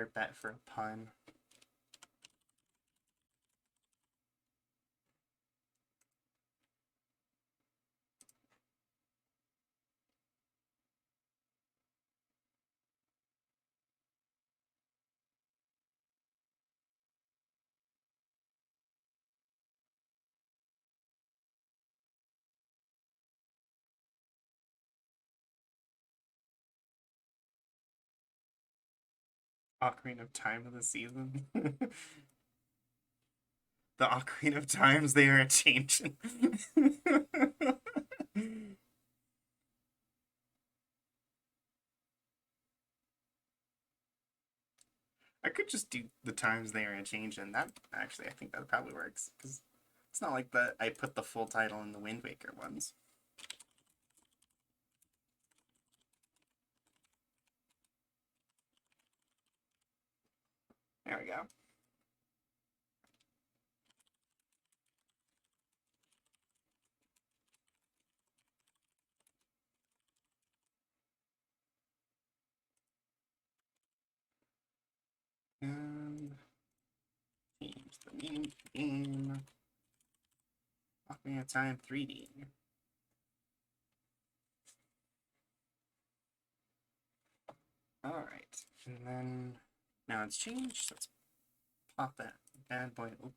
Bet for a pun. Ocarina of Time of the season. The Ocarina of Times, they are changing. I could just do the times they are a change, and that actually I think that probably works because it's not like that I put the full title in the Wind Waker ones. There we go. And change the name of the game. Ocarina of Time 3D. Alright, and then now it's changed. Let's pop that bad boy open.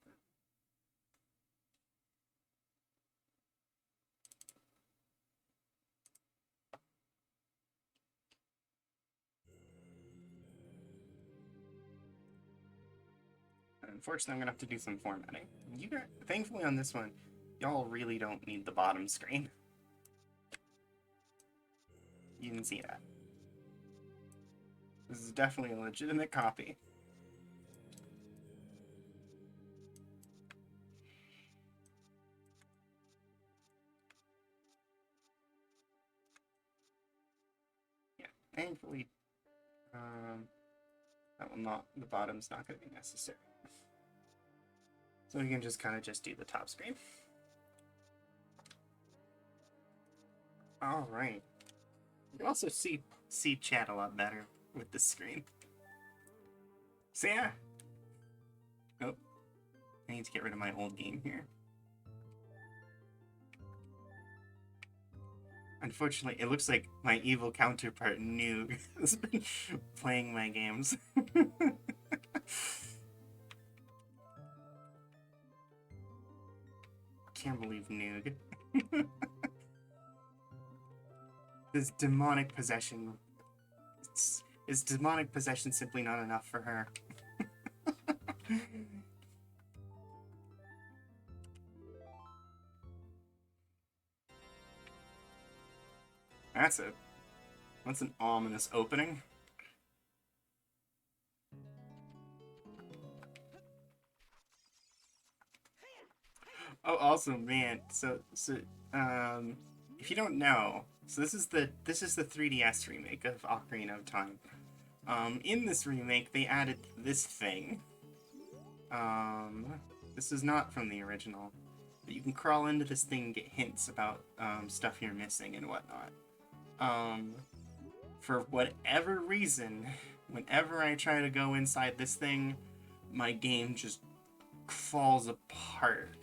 Unfortunately, I'm gonna have to do some formatting. You got, thankfully on this one, y'all really don't need the bottom screen. You can see that. This is definitely a legitimate copy. Yeah, thankfully, that will not, the bottom's not going to be necessary. So we can just kind of just do the top screen. All right. You can also see chat a lot better with this screen. So yeah. Oh, I need to get rid of my old game here. Unfortunately, it looks like my evil counterpart, Noog, has been playing my games. Can't believe Noog. This demonic possession. Is demonic possession simply not enough for her? That's an ominous opening. Oh, awesome, man. So, if you don't know, so this is the 3DS remake of Ocarina of Time. In this remake, they added this thing. This is not from the original, but you can crawl into this thing and get hints about stuff you're missing and whatnot. For whatever reason, whenever I try to go inside this thing, my game just falls apart.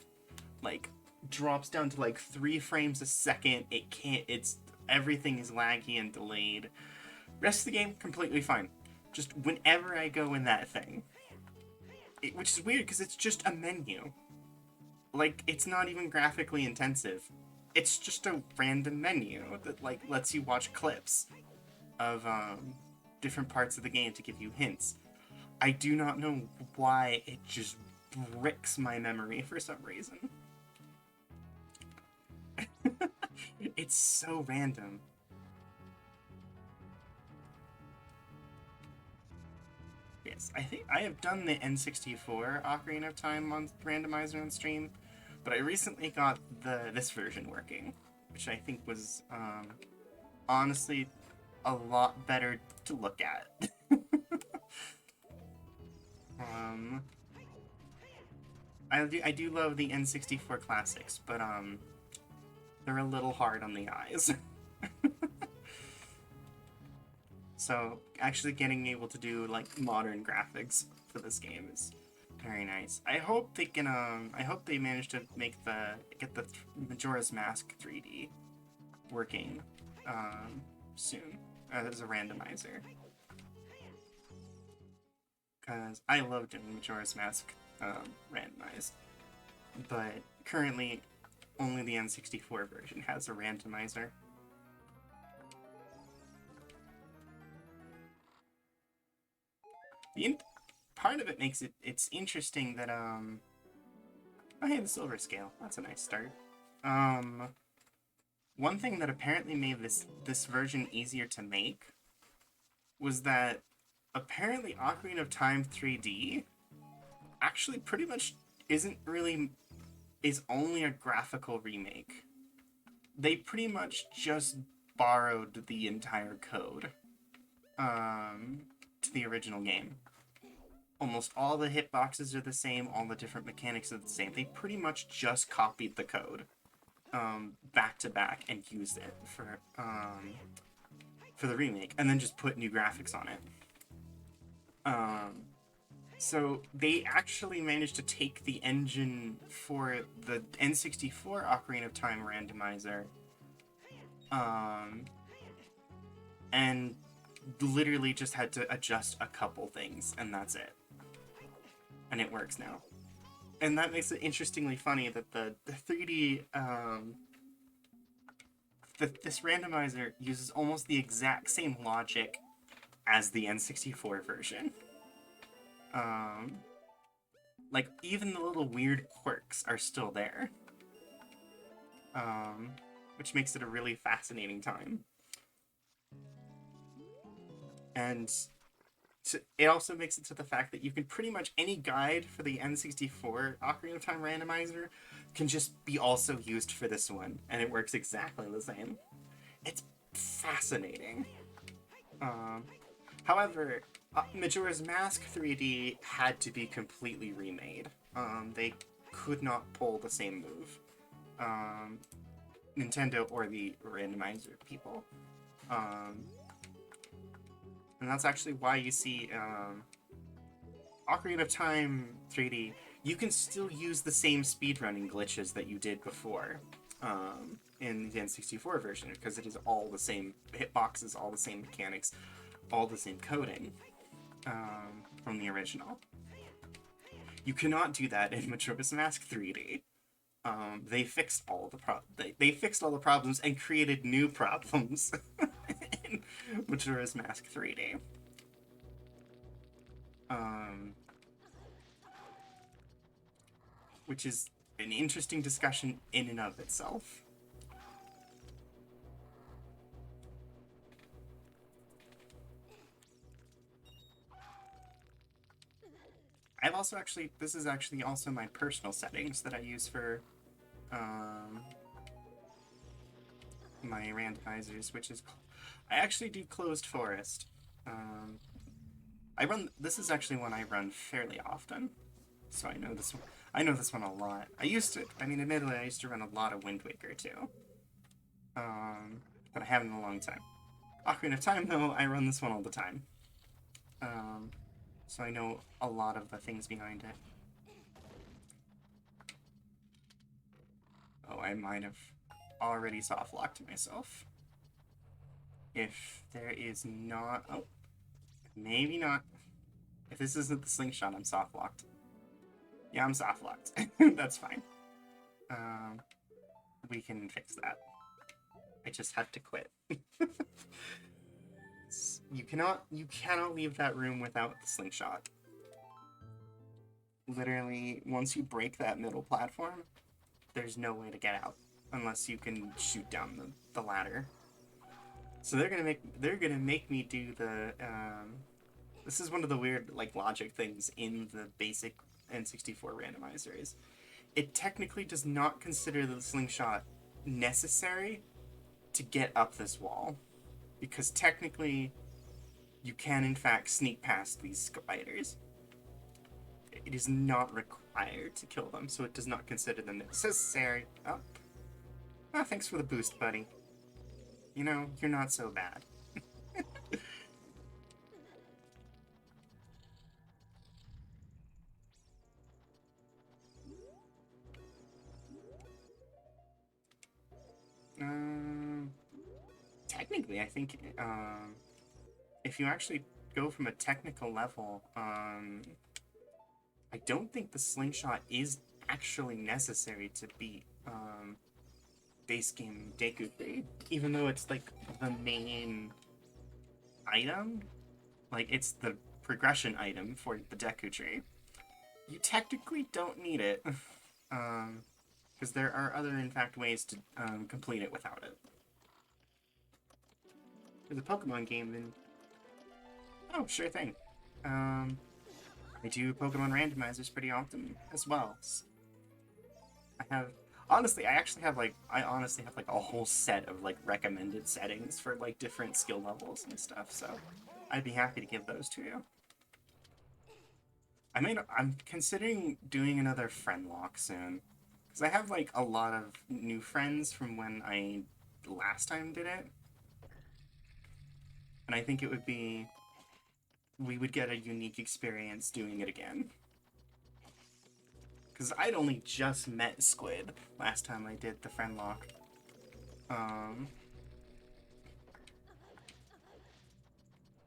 Like, drops down to like 3 frames a second. It can't, everything is laggy and delayed. Rest of the game, completely fine. Just whenever I go in that thing. Which is weird, because it's just a menu. Like, it's not even graphically intensive. It's just a random menu that, like, lets you watch clips of, different parts of the game to give you hints. I do not know why it just bricks my memory for some reason. It's so random. Yes, I think I have done the N64 Ocarina of Time on Randomizer on stream, but I recently got this version working, which I think was honestly a lot better to look at. I do love the N64 classics, but they're a little hard on the eyes. So actually getting able to do like modern graphics for this game is very nice. I hope they can I hope they manage to get the Majora's Mask 3D working soon as a randomizer. Because I love doing Majora's Mask randomized. But currently only the N64 version has a randomizer. Part of it makes it's interesting that oh hey, the silver scale. That's a nice start. One thing that apparently made this version easier to make was that apparently Ocarina of Time 3D actually pretty much is only a graphical remake. They pretty much just borrowed the entire code to the original game. Almost all the hitboxes are the same, all the different mechanics are the same. They pretty much just copied the code back to back and used it for the remake, and then just put new graphics on it. So they actually managed to take the engine for the N64 Ocarina of Time randomizer and literally just had to adjust a couple things, and that's it. And it works now. And that makes it interestingly funny that the 3D, this randomizer uses almost the exact same logic as the N64 version. Like, even the little weird quirks are still there. Which makes it a really fascinating time. And it also makes it to the fact that you can pretty much any guide for the N64 Ocarina of Time randomizer can just be also used for this one, and it works exactly the same. It's fascinating. However, Majora's Mask 3D had to be completely remade. They could not pull the same move. Nintendo or the randomizer people. And that's actually why you see Ocarina of Time 3D, you can still use the same speedrunning glitches that you did before in the N64 version, because it is all the same hitboxes, all the same mechanics, all the same coding from the original. You cannot do that in Majora's Mask 3D. They fixed all they fixed all the problems and created new problems in Majora's Mask 3D. Which is an interesting discussion in and of itself. I've also this is actually also my personal settings that I use for my randomizers, which is, I actually do closed forest. This is actually one I run fairly often, so I know this one a lot. Admittedly, I used to run a lot of Wind Waker too, but I haven't in a long time. Ocarina of Time, though, I run this one all the time. So I know a lot of the things behind it. Oh, I might have already soft-locked myself. If there is not... Oh, maybe not. If this isn't the slingshot, I'm soft-locked. Yeah, I'm soft-locked. That's fine. We can fix that. I just had to quit. You cannot leave that room without the slingshot. Literally, once you break that middle platform, there's no way to get out unless you can shoot down the ladder. So they're gonna make me do the this is one of the weird logic things in the basic N64 randomizer is it technically does not consider the slingshot necessary to get up this wall, because technically you can in fact sneak past these spiders. It is not required to kill them, so it does not consider them necessary. Oh, thanks for the boost, buddy. You know, you're not so bad. technically, I think if you actually go from a technical level, I don't think the slingshot is actually necessary to beat base game Deku Tree, even though it's like the main item, like it's the progression item for the Deku Tree. You technically don't need it, because there are other, in fact, ways to complete it without it. For the Pokemon game, then, oh, sure thing. I do Pokemon randomizers pretty often as well. I have, honestly, I honestly have like a whole set of like recommended settings for like different skill levels and stuff, so I'd be happy to give those to you. I'm considering doing another friend lock soon, because I have like a lot of new friends from when I last time did it, and I think we would get a unique experience doing it again. Because I'd only just met Squid last time I did the friend lock.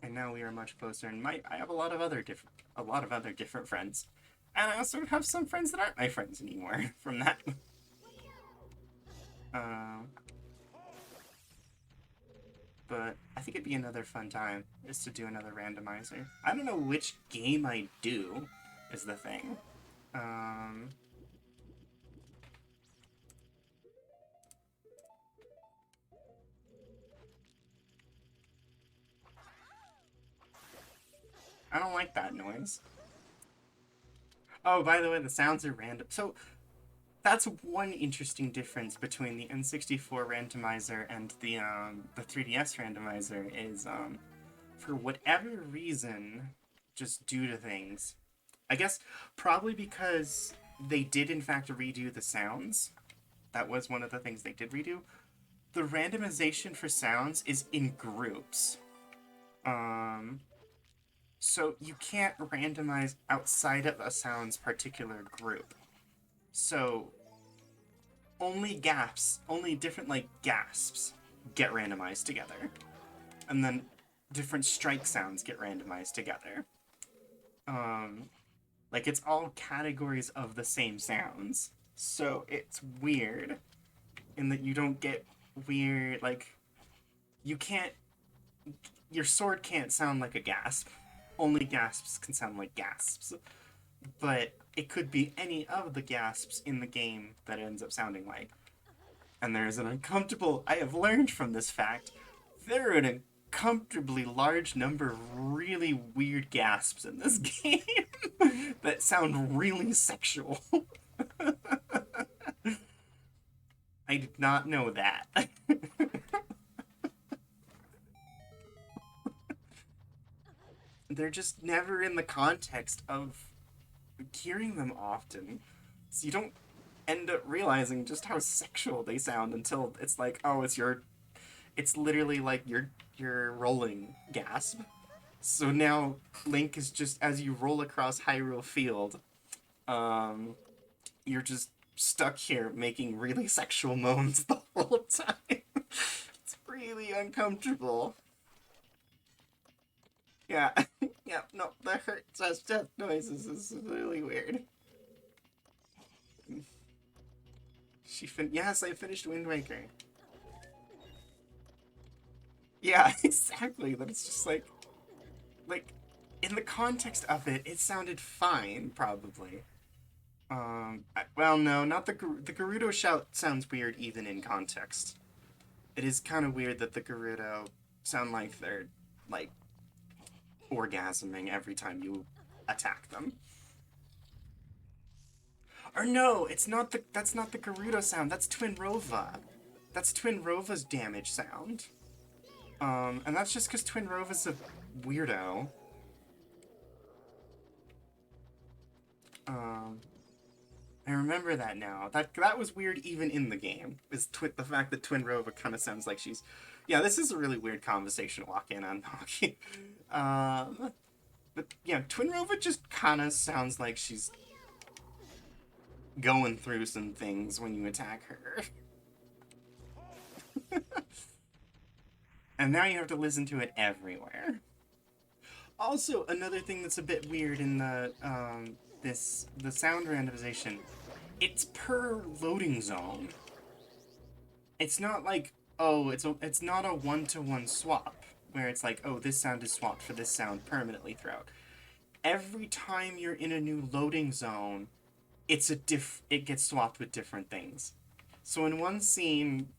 And now we are much closer, and I have a lot of other different friends, and I also have some friends that aren't my friends anymore from that. But I think it'd be another fun time is to do another randomizer. I don't know which game I do, is the thing. I don't like that noise. Oh, by the way, the sounds are random. So that's one interesting difference between the N64 randomizer and the 3DS randomizer is for whatever reason, just due to things. I guess probably because they did in fact redo the sounds. That was one of the things they did redo. The randomization for sounds is in groups. So you can't randomize outside of a sound's particular group. So only different like gasps get randomized together. And then different strike sounds get randomized together. Like it's all categories of the same sounds. So it's weird in that you don't get weird, like, you can't, your sword can't sound like a gasp. Only gasps can sound like gasps. But it could be any of the gasps in the game that it ends up sounding like. And there's an I have learned from this fact, there are an uncomfortably large number of really weird gasps in this game that sound really sexual. I did not know that. They're just never in the context of hearing them often. So you don't end up realizing just how sexual they sound until it's like, oh, it's literally like your rolling gasp. So now Link is just, as you roll across Hyrule Field, you're just stuck here making really sexual moans the whole time. It's really uncomfortable. Yeah, yeah, no, the hurt death noises is really weird. Yes, I finished Wind Waker. Yeah, exactly. That it's just like, in the context of it, it sounded fine, probably. Well, no, not the Gerudo shout sounds weird even in context. It is kind of weird that the Gerudo sound like they're, like, orgasming every time you attack them. Or no, that's not the Gerudo sound, that's Twinrova. That's Twinrova's damage sound. And that's just because Twinrova's a weirdo. I remember that now. That was weird even in the game. Is the fact that Twinrova kind of sounds like she's... Yeah, this is a really weird conversation to walk in on hockey. But yeah, Twinrova just kind of sounds like she's going through some things when you attack her. And now you have to listen to it everywhere. Also, another thing that's a bit weird in the sound randomization, it's per loading zone. It's not like, oh, it's not a one-to-one swap where it's like, oh, this sound is swapped for this sound permanently throughout. Every time you're in a new loading zone, it gets swapped with different things. So in one scene,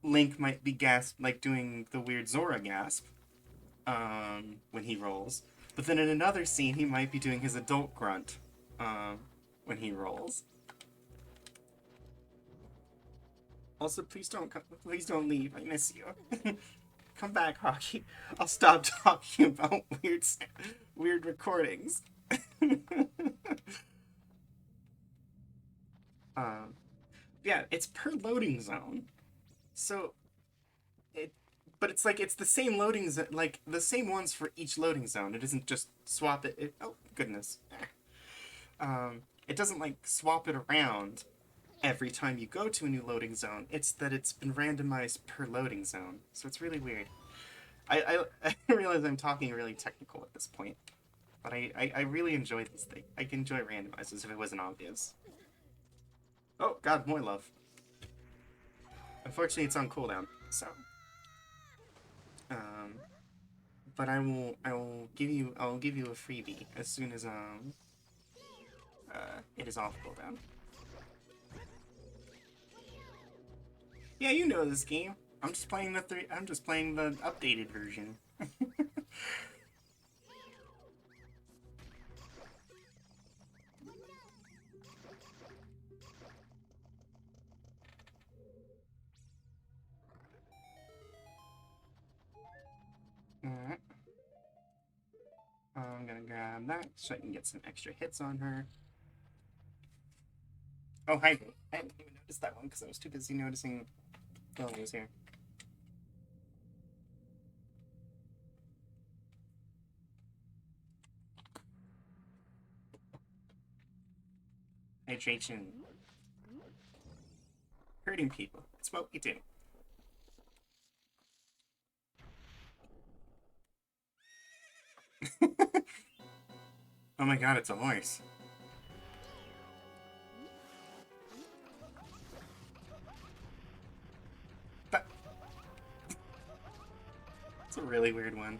Link might be like doing the weird Zora gasp, when he rolls. But then in another scene, he might be doing his adult grunt, when he rolls. Also, please don't leave. I miss you. Come back, Hockey. I'll stop talking about weird recordings. um, yeah, it's per loading zone. So it, but it's like it's the same loading zone, like the same ones for each loading zone. It isn't just swap it. Oh goodness. It doesn't like swap it around every time you go to a new loading zone. It's that it's been randomized per loading zone. So it's really weird. I realize I'm talking really technical at this point, but I really enjoy this thing. I can enjoy randomizers if it wasn't obvious. Oh god, more love. Unfortunately, it's on cooldown, so. Um, but I'll give you a freebie as soon as it is off cooldown. Yeah, you know this game. I'm just playing the updated version. Alright. I'm gonna grab that so I can get some extra hits on her. Oh, hi. I didn't even notice that one because I was too busy noticing Lily was here. Hydration. Hurting people. It's what we do. Oh my god, it's a horse. That... It's a really weird one.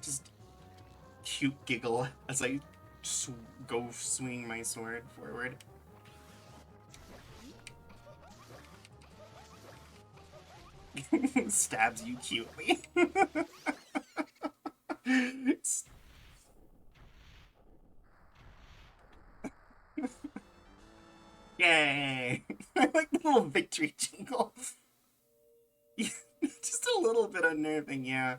Just cute giggle as I go swing my sword forward. Stabs you cutely. Yay! I like the little victory jingle. Just a little bit unnerving, yeah.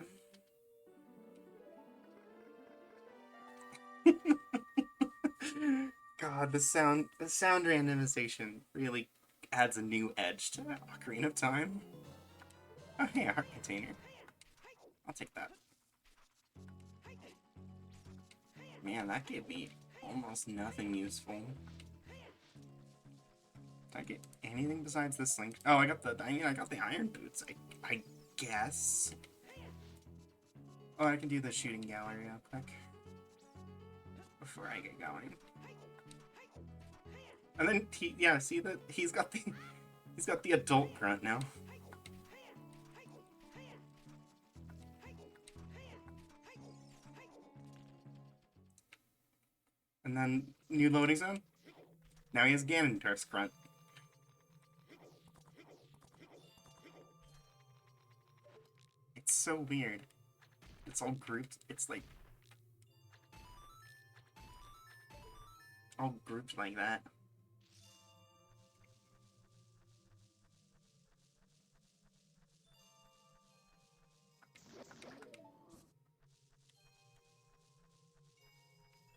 God, the sound randomization really adds a new edge to Ocarina of Time. Oh, hey, a heart container. I'll take that. Man, that gave me almost nothing useful. Did I get anything besides this link? Oh, I got the iron boots, I guess. Oh, I can do the shooting gallery real quick before I get going. And then yeah, see that he's got the adult grunt now. And then new loading zone. Now he has Ganondorf's grunt. It's so weird. It's all grouped. It's like all grouped like that.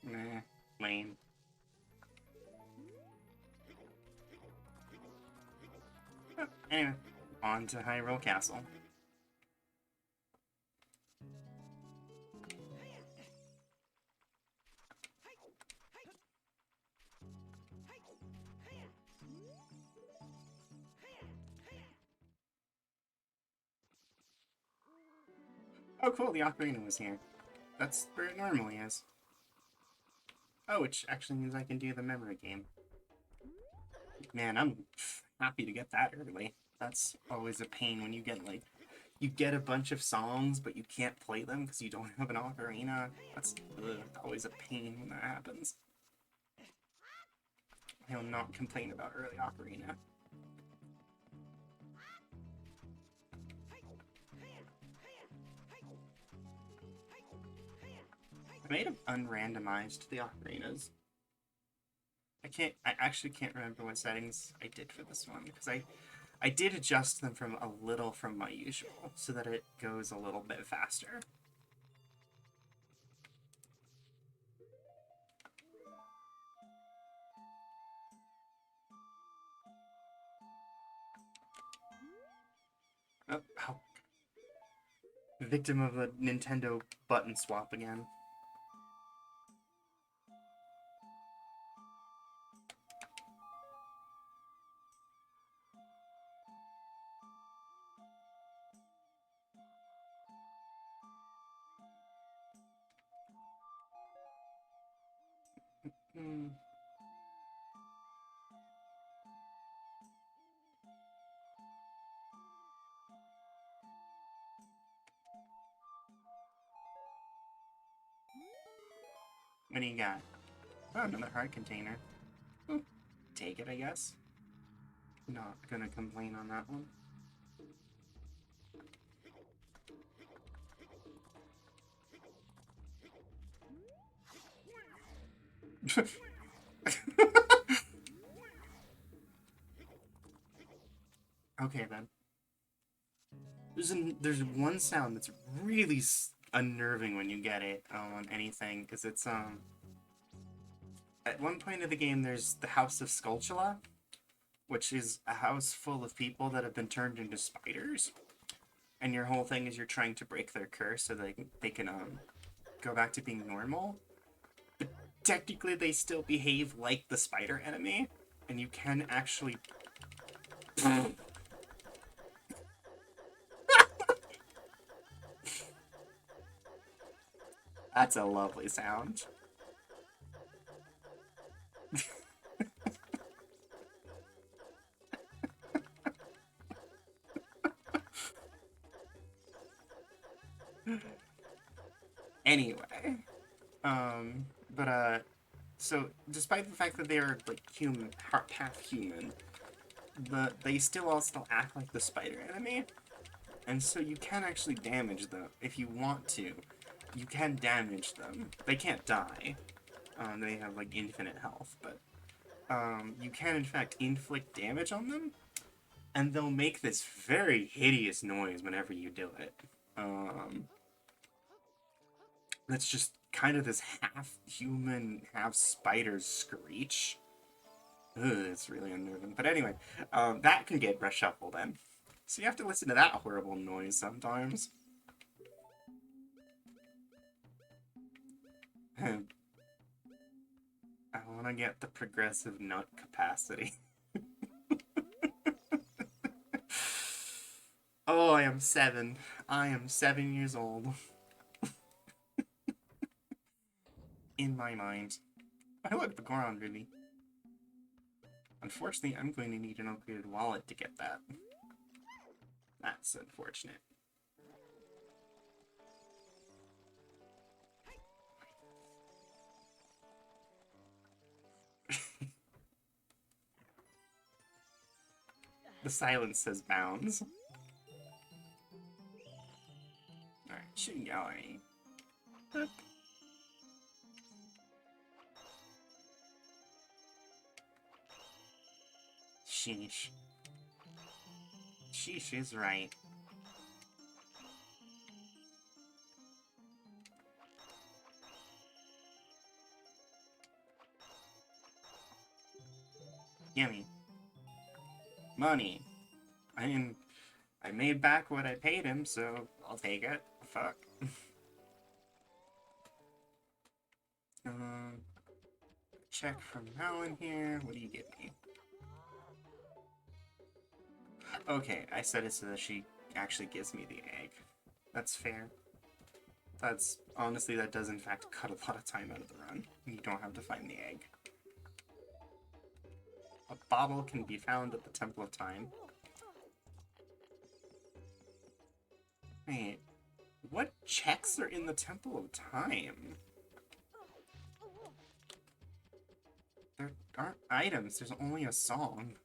Nah, lame. Oh, anyway, on to Hyrule Castle. Oh, cool, the Ocarina was here. That's where it normally is. Oh, which actually means I can do the memory game. Man, I'm happy to get that early. That's always a pain when you get, like, you get a bunch of songs, but you can't play them because you don't have an Ocarina. That's always a pain when that happens. I'll not complain about early Ocarina. I may have unrandomized the Ocarinas. I actually can't remember what settings I did for this one, because I did adjust them from a little from my usual, so that it goes a little bit faster. Oh. Victim of a Nintendo button swap again. What do you got? Oh, another heart container. Take it, I guess. Not gonna complain on that one. Okay, then. There's one sound that's really unnerving when you get it on anything, because it's at one point of the game there's the House of Skulltula, which is a house full of people that have been turned into spiders, and your whole thing is you're trying to break their curse so they can go back to being normal. But technically they still behave like the spider enemy, and you can actually That's a lovely sound. Anyway, so despite the fact that they are like human, half human, they still also act like the spider enemy, and so you can actually damage them if you want to. You can damage them. They can't die. They have like infinite health, but you can in fact inflict damage on them, and they'll make this very hideous noise whenever you do it. That's just kind of this half-human, half-spider screech. Ugh, it's really unnerving. But anyway, that can get reshuffled then. So you have to listen to that horrible noise sometimes. I want to get the progressive nut capacity. Oh, I am 7. I am 7 years old. In my mind. Oh, look, the Goron Ruby. Unfortunately, I'm going to need an upgraded wallet to get that. That's unfortunate. The silence says bounds. Alright, shooting gallery. Boop. Sheesh. Sheesh is right. Yummy. Money. I mean, I made back what I paid him, so I'll take it. Fuck. Check from now in here. What do you give me? Okay, I set it so that she actually gives me the egg. That's fair. That's honestly, that does in fact cut a lot of time out of the run. You don't have to find the egg. A bottle can be found at the Temple of Time. Wait, what checks are in the Temple of Time? There aren't items, there's only a song.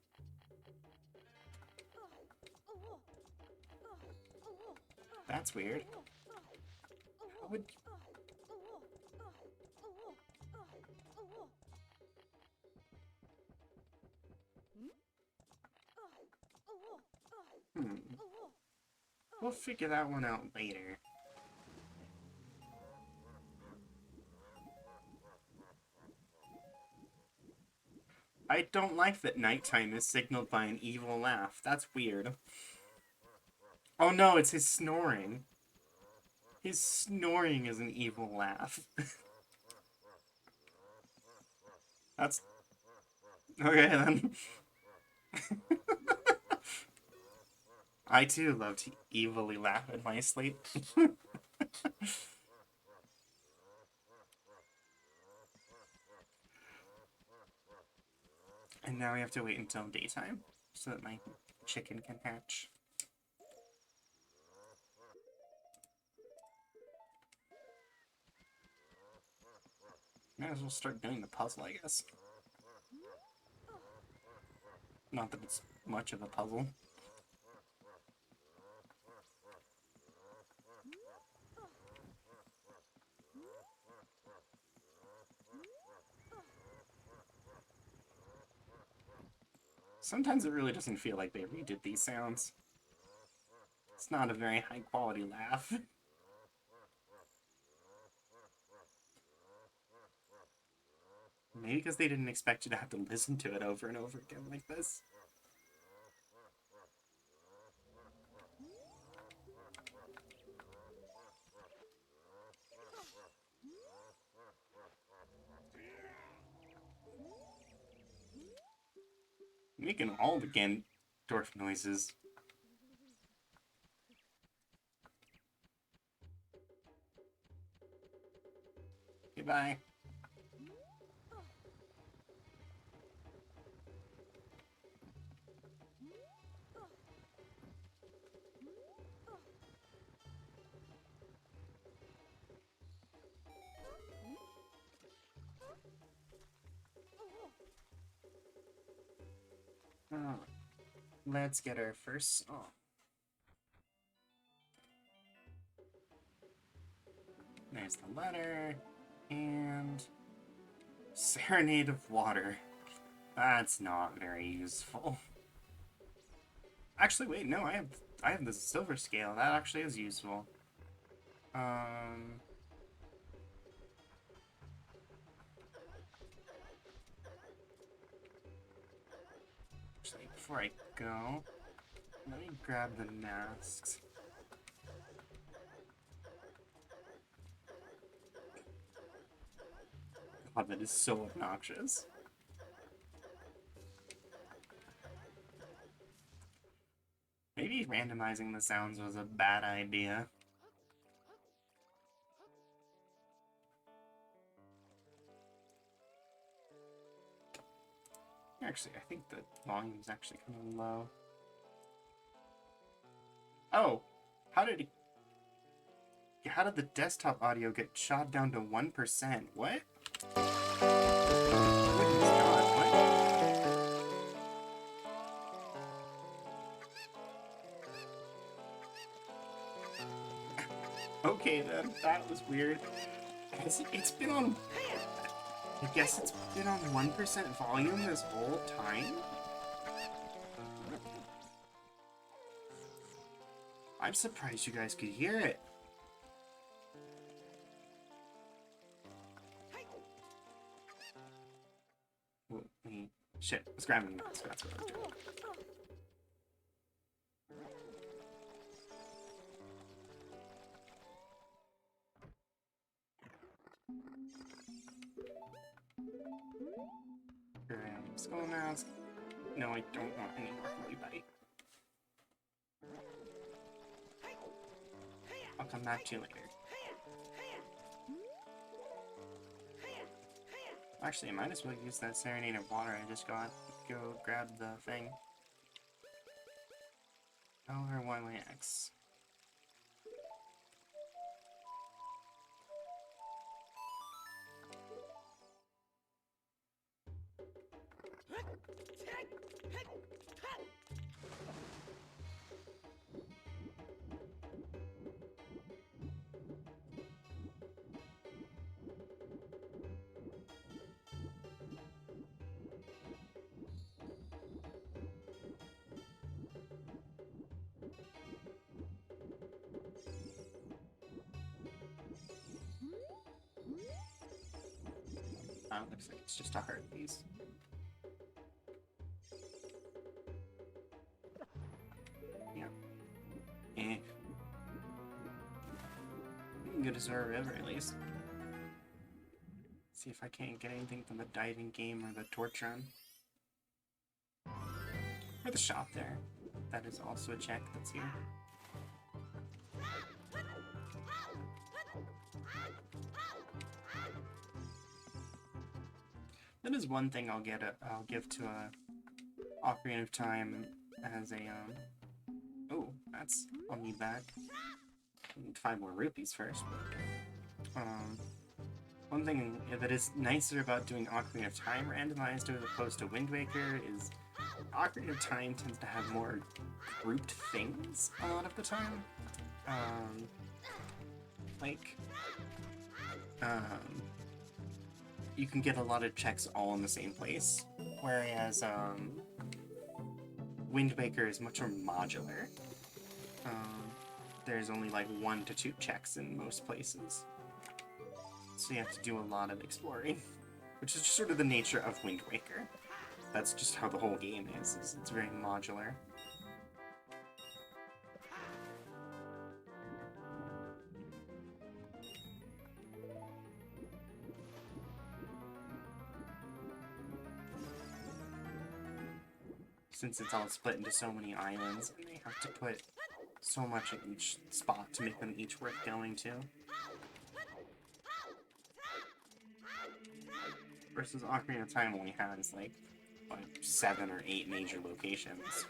That's weird. How would... We'll figure that one out later. I don't like that nighttime is signaled by an evil laugh. That's weird. Oh no, it's his snoring. His snoring is an evil laugh. That's... Okay, then. I too love to evilly laugh in my sleep. And now we have to wait until daytime so that my chicken can hatch. Might as well start doing the puzzle, I guess. Not that it's much of a puzzle. Sometimes it really doesn't feel like they redid these sounds. It's not a very high quality laugh. Maybe because they didn't expect you to have to listen to it over and over again like this. Making all the Gandorf noises. Goodbye. Let's get our first song. There's the letter, and Serenade of Water. That's not very useful. Actually, wait, no, I have the silver scale. That actually is useful. Actually, before I go, let me grab the masks. God, that is so obnoxious. Maybe randomizing the sounds was a bad idea. Actually, I think the volume's actually kind of low. Oh, how did the desktop audio get shot down to 1%? What? Goodness God, what? Okay then, that was weird. It's been on... I guess it's been on 1% volume this whole time? I'm surprised you guys could hear it. Well, shit, let's grab the mask. That's what I'm doing. Skull mask. No, I don't want any more holy bite. I'll come back to you later. Actually, I might as well use that Serenade of Water I just got. Go grab the thing. LR1YX. Looks like it's just a heart piece. Yeah. Eh. We can go to Zora River at least. See if I can't get anything from the diving game or the torch run. Or the shop there. That is also a check that's here. That is one thing I'll give to a Ocarina of Time as a oh, I'll need that. I need 5 more rupees first. But, one thing that is nicer about doing Ocarina of Time randomized as opposed to Wind Waker is Ocarina of Time tends to have more grouped things a lot of the time. You can get a lot of checks all in the same place, whereas Wind Waker is much more modular. There's only like 1 to 2 checks in most places, so you have to do a lot of exploring, which is just sort of the nature of Wind Waker. That's just how the whole game is it's very modular. Since it's all split into so many islands, and they have to put so much at each spot to make them each worth going to. Versus Ocarina of Time only has like 7 or 8 major locations.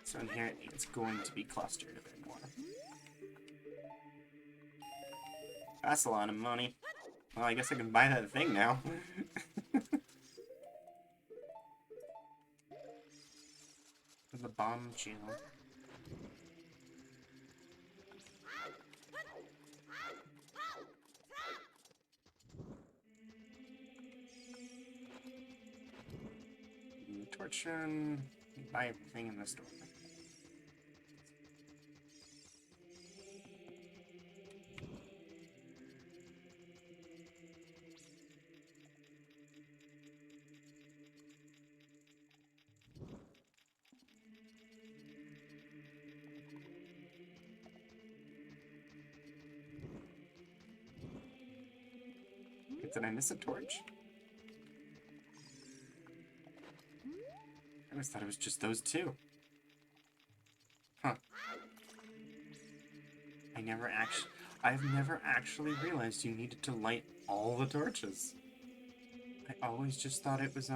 So inherently it's going to be clustered a bit more. That's a lot of money. Well, I guess I can buy that thing now. The bomb channel. Torch run. Buy everything in the store. Did I miss a torch? I always thought it was just those 2. Huh. I've never actually realized you needed to light all the torches. I always just thought it was,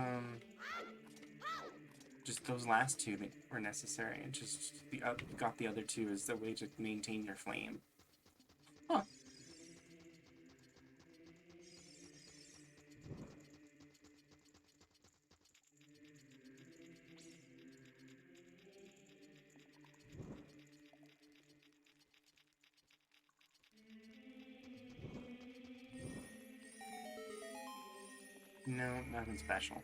just those last 2 that were necessary, and just got the other 2 as the way to maintain your flame. Huh. No, nothing special.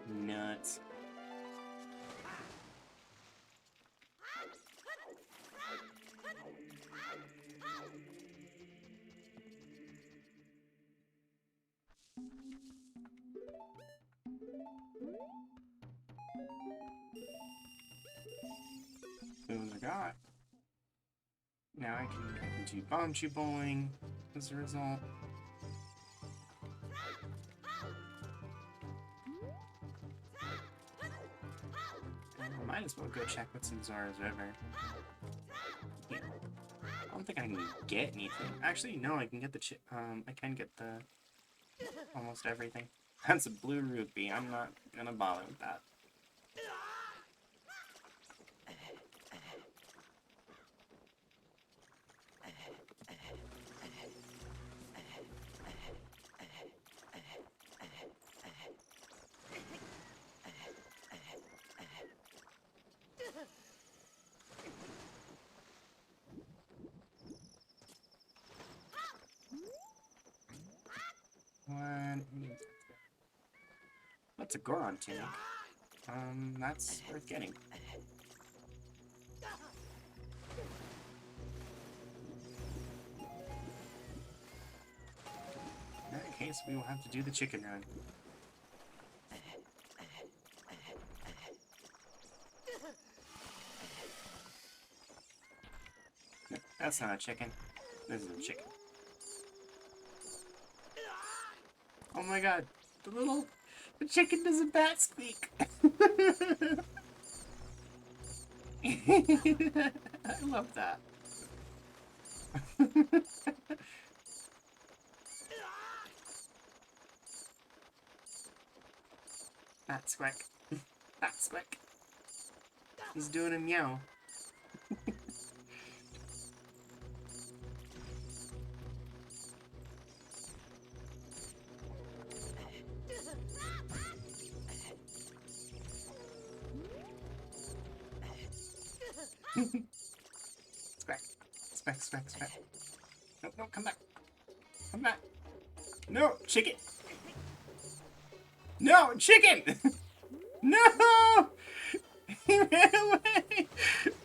Nuts. Those I got. Now I can do bombchu bowling as a result. Might as well go check what's in Zora's River. Yeah. I don't think I can get anything. Actually, no, I can get the I can get the almost everything. That's a blue rupee. I'm not gonna bother with that. What's a Goron tunic? That's worth getting. In that case, we will have to do the chicken run. No, that's not a chicken. This is a chicken. Oh my god, the chicken does a bat squeak. I love that. Bat squeak. Bat squeak. He's doing a meow. Squeak. Squeak, squeak, squeak. No, no, come back. Come back. No, chicken. No, chicken! No! He ran away!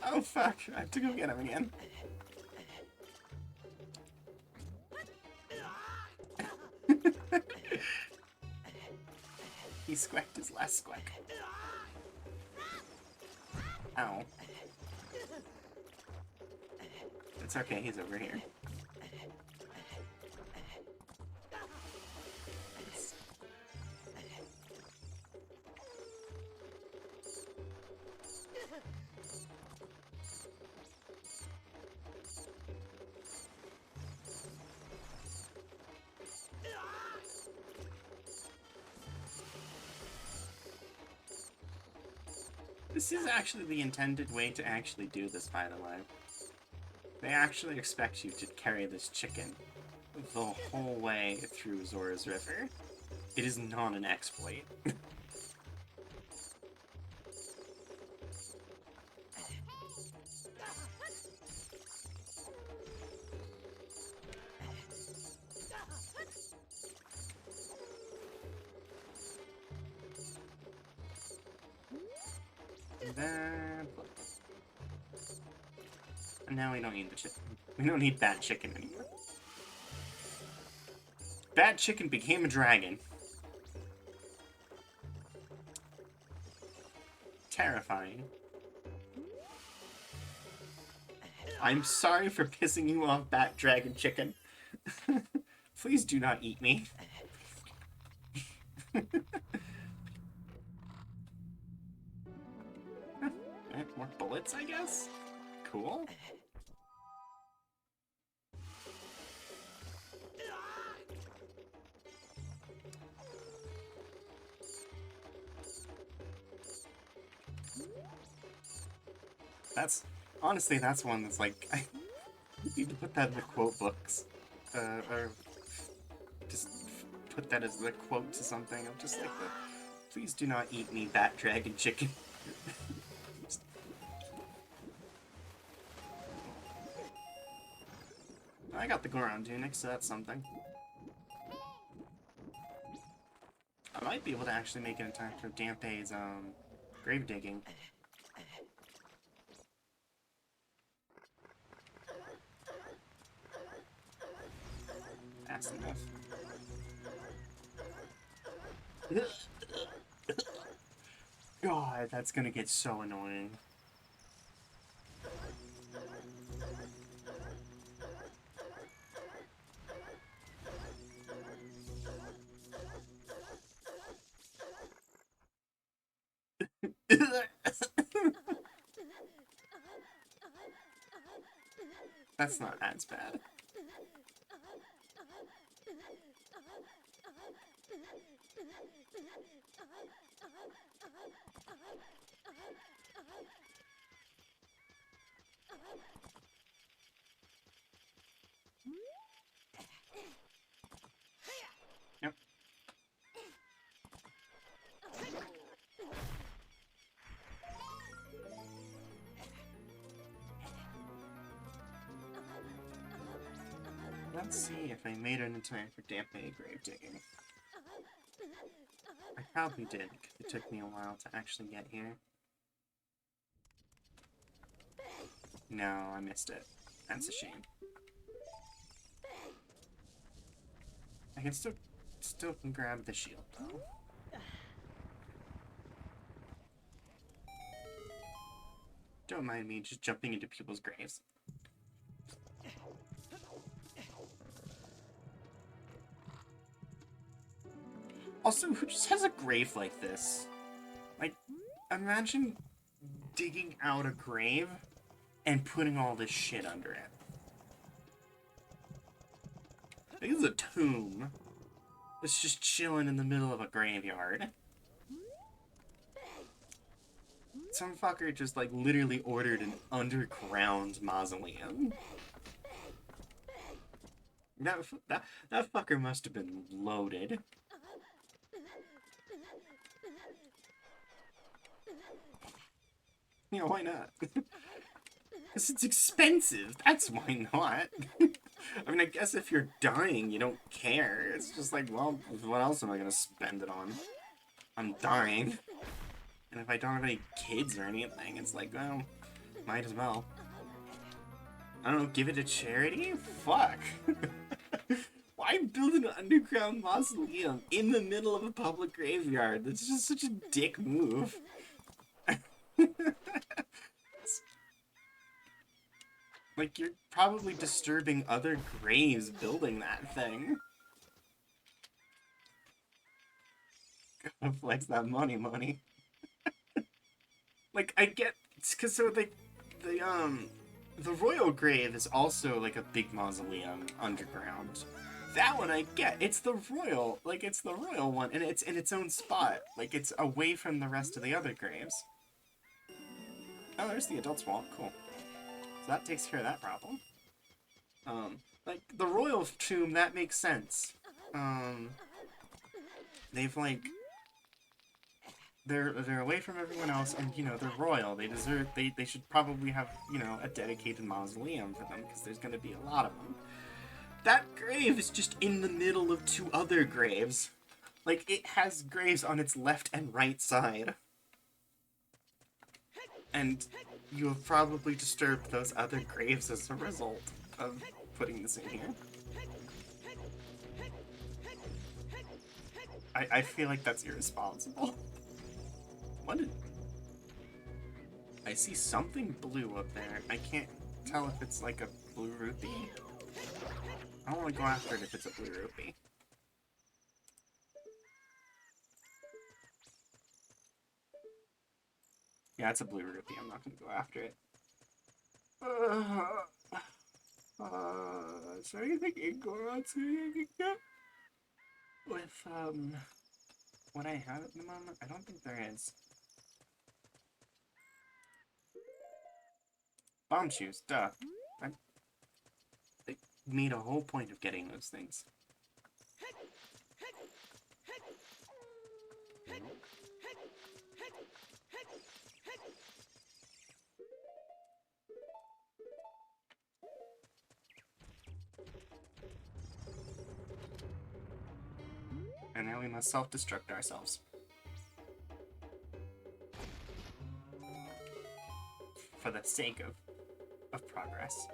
Oh fuck, I have to go get him again. He squeaked his last squeak. Ow. It's okay, he's over here. This is actually the intended way to actually do this, by the way. They actually expect you to carry this chicken the whole way through Zora's River. It is not an exploit. And now we don't need the chicken. We don't need Bad Chicken anymore. Bad Chicken became a dragon. Terrifying. I'm sorry for pissing you off, Bat Dragon Chicken. Please do not eat me. More bullets, I guess? Cool. Honestly, that's one that's like, I need to put that in the quote books. Or just put that as the quote to something. I'm just like, please do not eat me, Bat Dragon Chicken. I got the Goron tunic, so that's something. I might be able to actually make it in time for Dampé's grave digging. That's enough. God, that's gonna get so annoying. That's not as bad. Yep. Let's see if I made it in time for Damp May grave digging. I probably did, because it took me a while to actually get here. No, I missed it. That's a shame. I can still can grab the shield, though. Don't mind me just jumping into people's graves. Also, who just has a grave like this? Like, imagine digging out a grave and putting all this shit under it. This is a tomb. It's just chilling in the middle of a graveyard. Some fucker just, like, literally ordered an underground mausoleum. That fucker must have been loaded. Yeah, why not? Because it's expensive. That's why not. I mean, I guess if you're dying, you don't care. It's just like, well, what else am I going to spend it on? I'm dying. And if I don't have any kids or anything, it's like, well, might as well. I don't know, give it to charity? Fuck. Why build an underground mausoleum in the middle of a public graveyard? That's just such a dick move. Like, you're probably disturbing other graves building that thing. Gotta flex that money. Like, I get, it's cause so the royal grave is also like a big mausoleum underground. That one I get. It's the royal one, and it's in its own spot. Like, it's away from the rest of the other graves. Oh, there's the adult's wall. Cool. So that takes care of that problem. Like, the royal tomb, that makes sense. They've, like... They're away from everyone else, and, you know, they're royal. They should probably have, you know, a dedicated mausoleum for them, because there's gonna be a lot of them. That grave is just in the middle of two other graves. Like, it has graves on its left and right side. And you have probably disturbed those other graves as a result of putting this in here. I feel like that's irresponsible. What did... I see something blue up there. I can't tell if it's like a blue rupee. I don't want to go after it if it's a blue rupee. Yeah, it's a blue rupee. I'm not going to go after it. Is there anything in Goratsu I can get? With, what I have at the moment? I don't think there is. Bomb shoes, duh. I made a whole point of getting those things. And now we must self-destruct ourselves. For the sake of progress.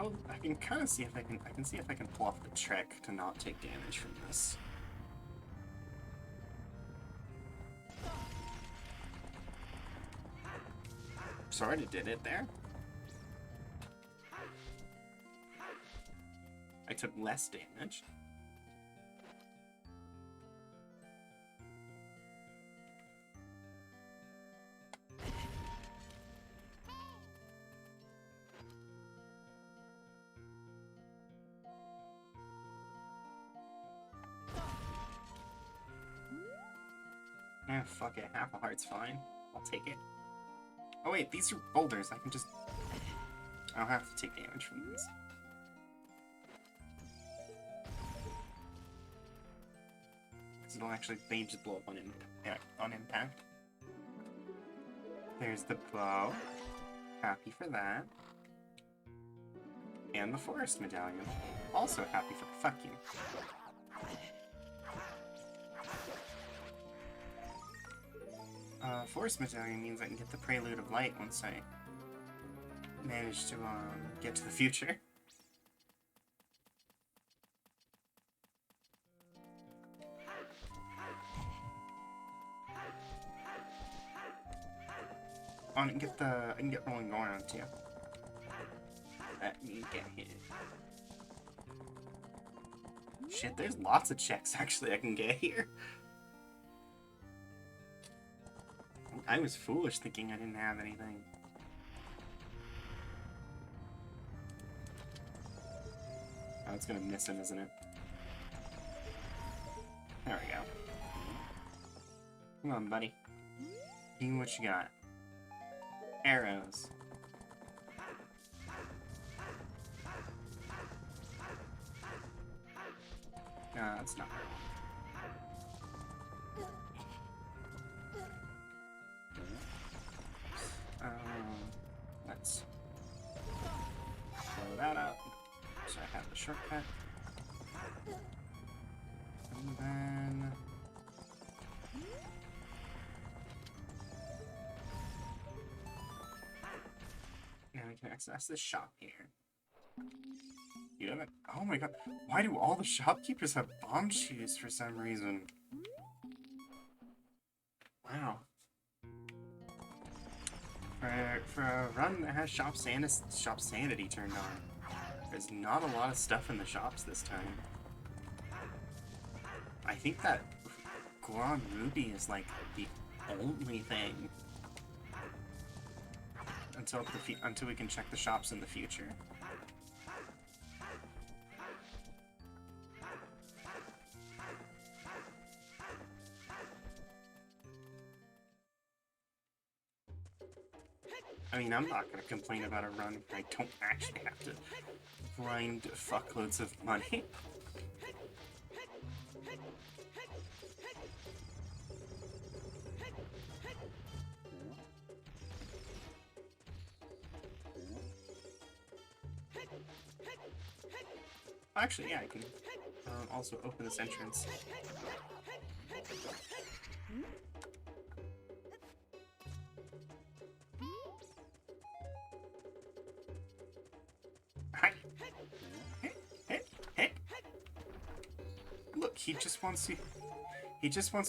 Oh, I can kind of see if I can see if I can pull off the trick to not take damage from this. Sort of did it there. took less damage. Eh, fuck it. Half a heart's fine. I'll take it. Oh wait, these are boulders. I can just... I don't have to take damage from these. Because it'll actually... They just blow up on impact. There's the bow. Happy for that. And the forest medallion. Also happy for the... Fuck you. Forest medallion means I can get the Prelude of Light once I manage to get to the future. Oh, I can get rolling around too. Let me get hit. Shit, there's lots of checks actually I can get here. I was foolish thinking I didn't have anything. Oh, it's gonna miss him, isn't it? There we go. Come on, buddy. See what you got. Arrows. No, that's not right. Let's blow that up. So I have the shortcut. And then... now we can access this shop here. You haven't... Oh my god. Why do all the shopkeepers have bomb shoes for some reason? Wow. For a run that has shop sanity turned on, there's not a lot of stuff in the shops this time. I think that Goron Ruby is like the only thing until we can check the shops in the future. I mean, I'm not going to complain about a run where I don't actually have to grind fuckloads of money. Actually, yeah, I can also open this entrance. Look, he just wants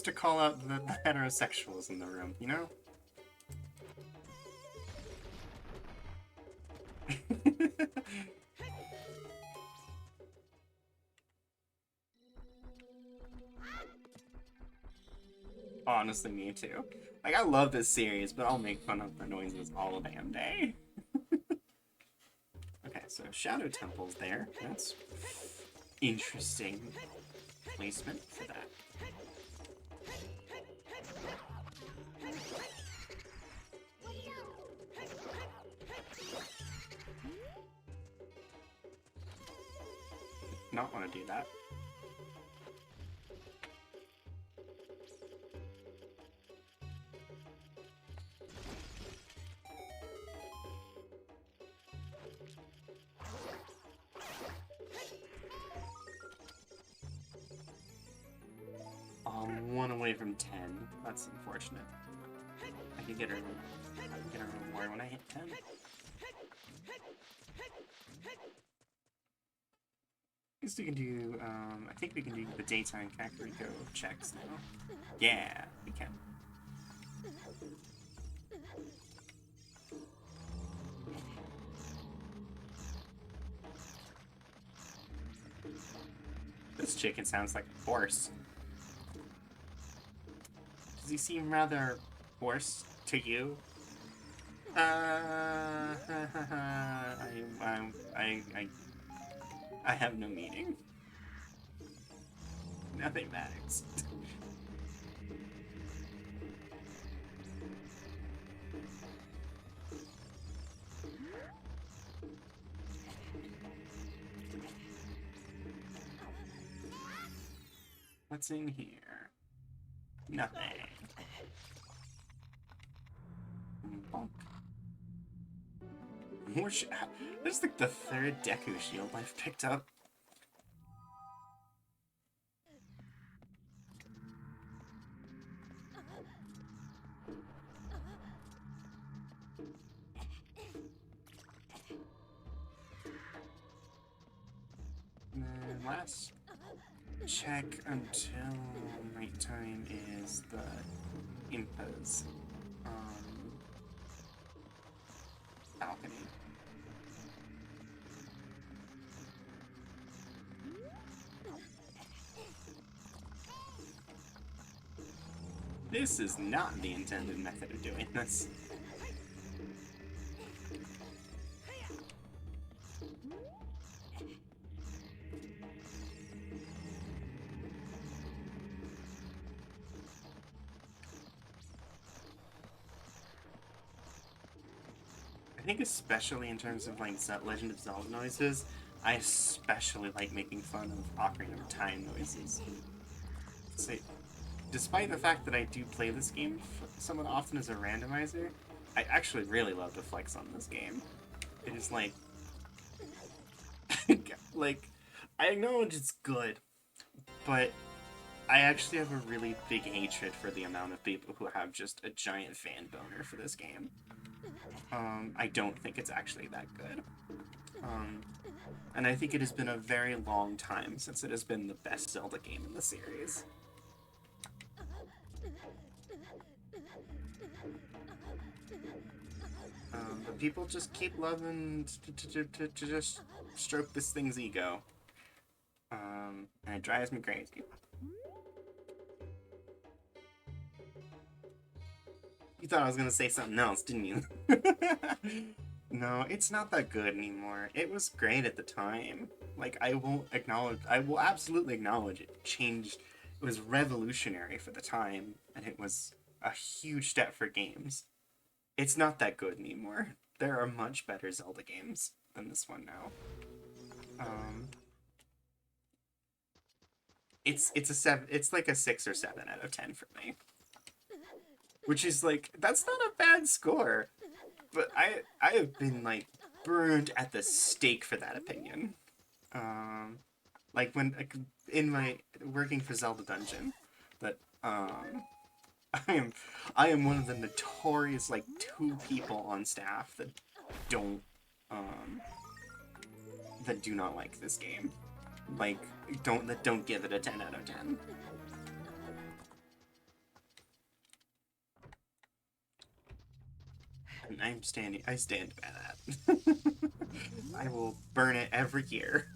to call out the heterosexuals in the room, you know? Honestly, me too. Like, I love this series, but I'll make fun of the noises all damn day. Okay, so Shadow Temple's there. That's interesting placement for that. Not want to do that. One away from 10. That's unfortunate. I could get her reward when I hit 10. I guess we can do, I think we can do the daytime Kakariko checks now. Yeah, we can. chicken sounds like a horse. Does he seem rather horse to you? I have no meaning. Nothing matters. What's in here? Nothing. Bonk. More this is like the third Deku shield I've picked up. And then last check until nighttime is the Impa's balcony. This is not the intended method of doing this. I think especially in terms of like Legend of Zelda noises, I especially like making fun of Ocarina of Time noises. So, despite the fact that I do play this game somewhat often as a randomizer, I actually really love to flex on this game. It is like, like, I acknowledge it's good, but I actually have a really big hatred for the amount of people who have just a giant fan boner for this game. I don't think it's actually that good. And I think it has been a very long time since it has been the best Zelda game in the series. But people just keep loving to just stroke this thing's ego. And it drives me crazy. You thought I was gonna say something else, didn't you? No, it's not that good anymore. It was great at the time. Like, I will absolutely acknowledge it changed. It was revolutionary for the time, and it was a huge step for games. It's not that good anymore. There are much better Zelda games than this one now. It's like a 6 or 7 out of 10 for me. Which is like, that's not a bad score. But I have been like burned at the stake for that opinion. Like when in my working for Zelda Dungeon, that I am one of the notorious like 2 people on staff that do not like this game. Like don't give it a 10 out of 10. And I stand by that. I will burn it every year.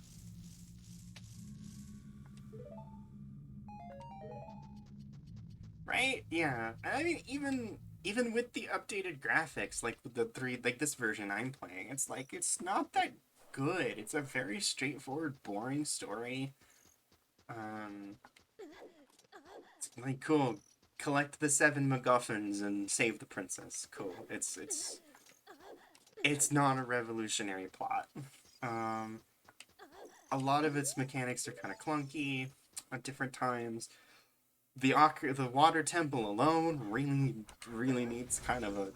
Right? Yeah. I mean, even with the updated graphics, like this version I'm playing, it's like, it's not that good. It's a very straightforward, boring story. It's like, cool, collect the 7 MacGuffins and save the princess. Cool. It's not a revolutionary plot. A lot of its mechanics are kind of clunky at different times. The water temple alone really needs kind of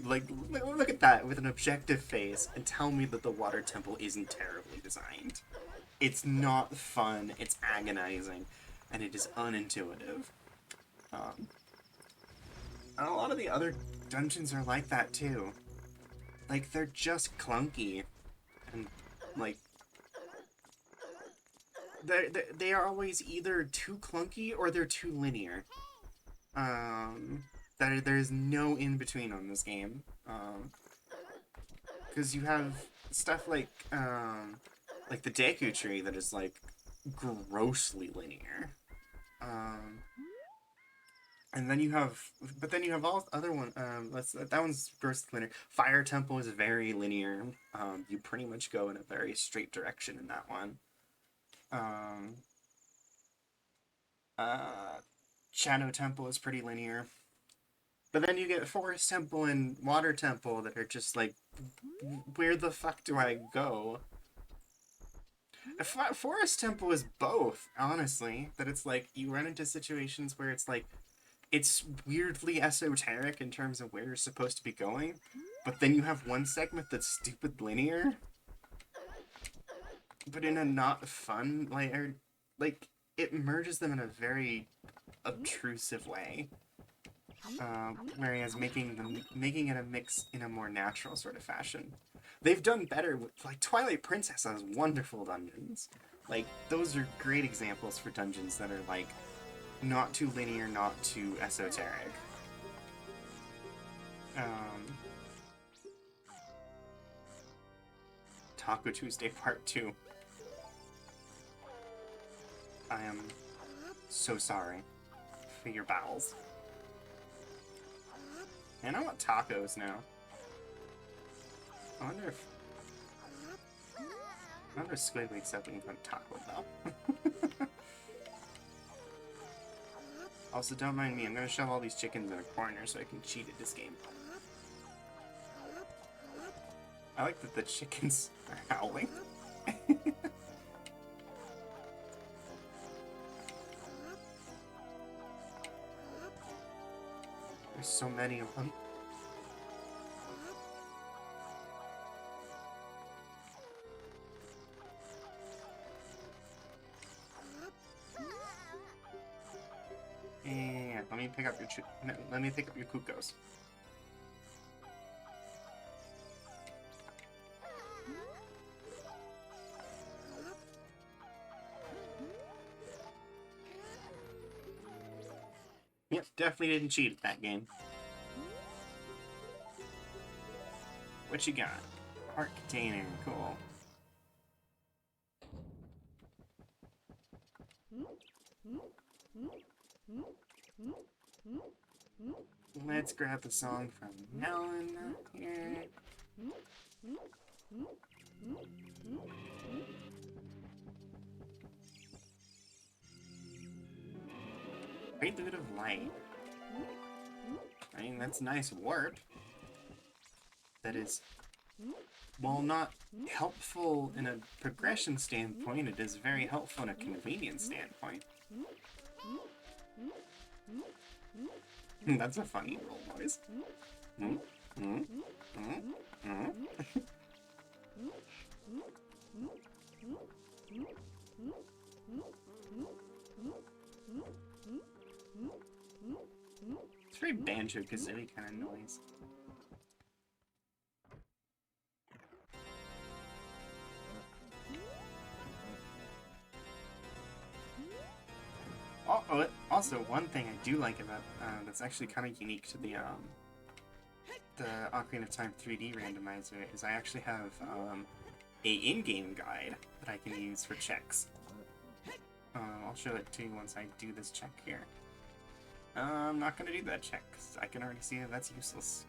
like, look at that with an objective face and tell me that the water temple isn't terribly designed. It's not fun, it's agonizing, and it is unintuitive. And a lot of the other dungeons are like that too. Like, they're just clunky, and like they are always either too clunky or they're too linear. There's no in between on this game. Because you have stuff like the Deku tree that is like grossly linear. And then you have, but then you have all other one. That one's grossly linear. Fire Temple is very linear. You pretty much go in a very straight direction in that one. Shadow Temple is pretty linear. But then you get Forest Temple and Water Temple that are just like, where the fuck do I go? Forest Temple is both, honestly. That it's like, you run into situations where it's like, it's weirdly esoteric in terms of where you're supposed to be going, but then you have one segment that's stupid linear, but in a not fun, like, it merges them in a very obtrusive way. Whereas making it a mix in a more natural sort of fashion. They've done better with, like, Twilight Princess has wonderful dungeons. Like, those are great examples for dungeons that are, like, not too linear, not too esoteric. Taco Tuesday Part 2. I am so sorry for your bowels. And I want tacos now. I wonder if Squid wakes up and can taco though. Also, don't mind me. I'm gonna shove all these chickens in a corner so I can cheat at this game. I like that the chickens are howling. There's so many of them. And let me pick up your cuckoos. Yep, definitely didn't cheat at that game. What you got? Heart container, cool. Let's grab the song from Melon here. Prelude of Light. I mean, that's nice warp. That is, while not helpful in a progression standpoint, it is very helpful in a convenience standpoint. That's a funny roll noise. It's very Banjo-Kazooie kind of noise. Also, one thing I do like about that's actually kind of unique to the Ocarina of Time 3D randomizer is I actually have a in-game guide that I can use for checks. I'll show it to you once I do this check here. I'm not going to do that check because I can already see that that's useless.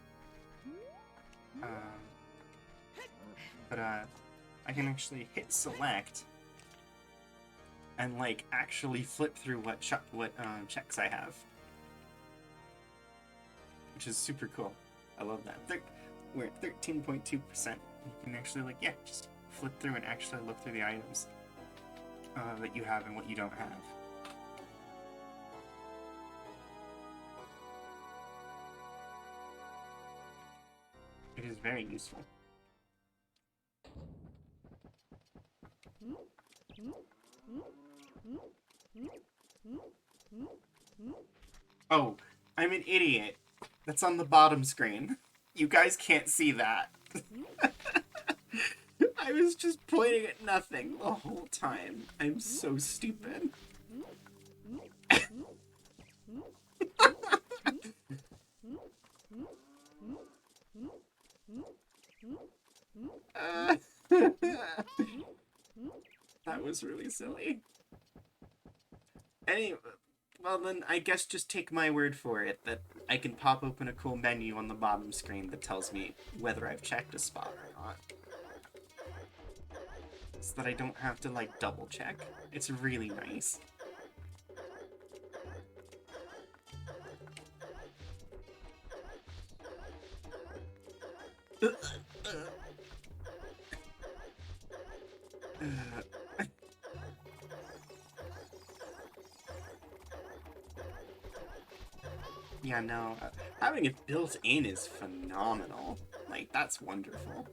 But I can actually hit select and, like, actually flip through what checks I have, which is super cool. I love that. We're at 13.2%. You can actually, like, yeah, just flip through and actually look through the items that you have and what you don't have. It is very useful. Oh, I'm an idiot. That's on the bottom screen. You guys can't see that. I was just pointing at nothing the whole time. I'm so stupid. That was really silly. Any, well then, I guess just take my word for it that I can pop open a cool menu on the bottom screen that tells me whether I've checked a spot or not. So that I don't have to, like, double check. It's really nice. Yeah, no, having it built in is phenomenal. Like, that's wonderful.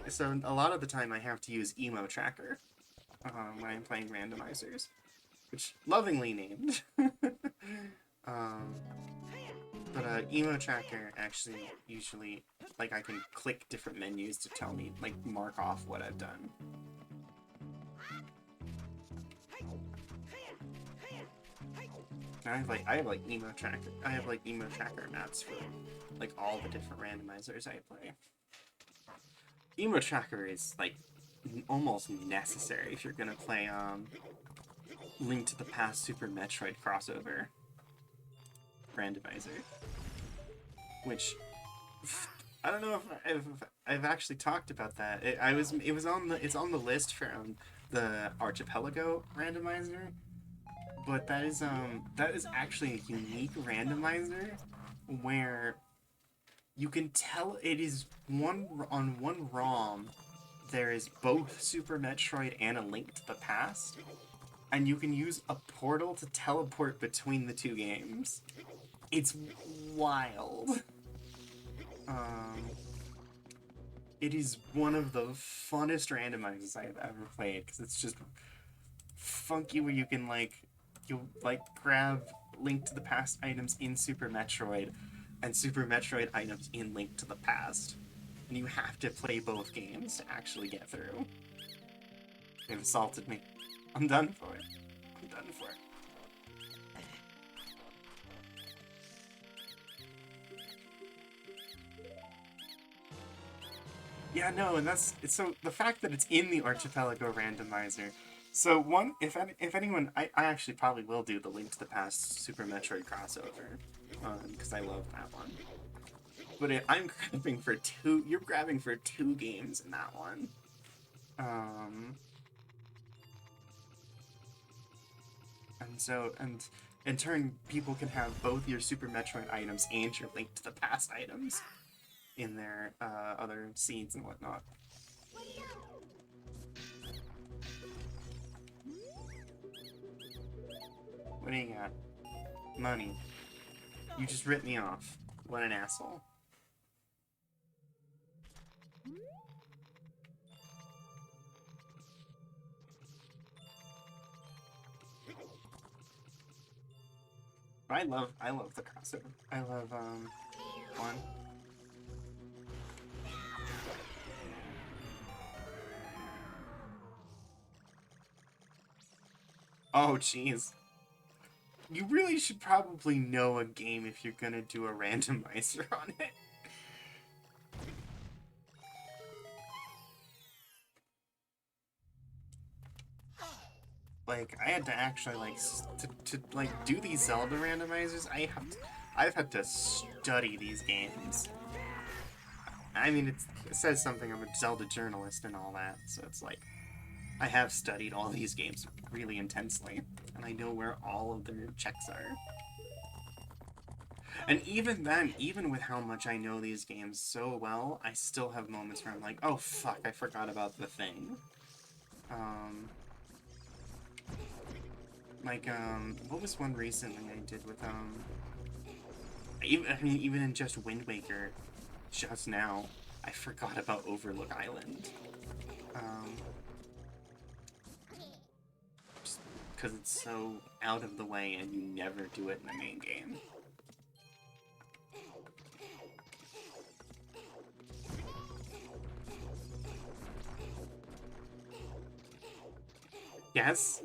So a lot of the time I have to use Emo Tracker when I'm playing randomizers, which lovingly named. But Emo Tracker actually usually, like, I can click different menus to tell me, like, mark off what I've done. I have like Emo Tracker maps for like all the different randomizers I play. Emo Tracker is like almost necessary if you're gonna play Link to the Past Super Metroid crossover randomizer, which I don't know if I've actually talked about that. It's on the list for the Archipelago randomizer. But that is actually a unique randomizer where you can tell it is one ROM. There is both Super Metroid and A Link to the Past, and you can use a portal to teleport between the two games. It's wild. It is one of the funnest randomizers I've ever played because it's just funky where you can you'll grab Link to the Past items in Super Metroid and Super Metroid items in Link to the Past. And you have to play both games to actually get through. They've assaulted me. I'm done for it. I'm done for it. Yeah, no, and so the fact that it's in the Archipelago randomizer. So if anyone, I actually probably will do the Link to the Past Super Metroid crossover, because I love that one. But I'm grabbing for you're grabbing for two games in that one. And in turn, people can have both your Super Metroid items and your Link to the Past items in their other scenes and whatnot. What do you got? Money. You just ripped me off. What an asshole. I love the crossover. I love one. Oh jeez. You really should probably know a game if you're gonna do a randomizer on it. Like, I had to actually to do these Zelda randomizers. I've had to study these games. I mean, it says something. I'm a Zelda journalist and all that, so it's like I have studied all these games really intensely, and I know where all of their checks are. And even then, even with how much I know these games so well, I still have moments where I'm like, oh fuck, I forgot about the thing. What was one recently I did with, even in just Wind Waker, just now, I forgot about Overlook Island. Just because it's so out of the way and you never do it in the main game. Yes?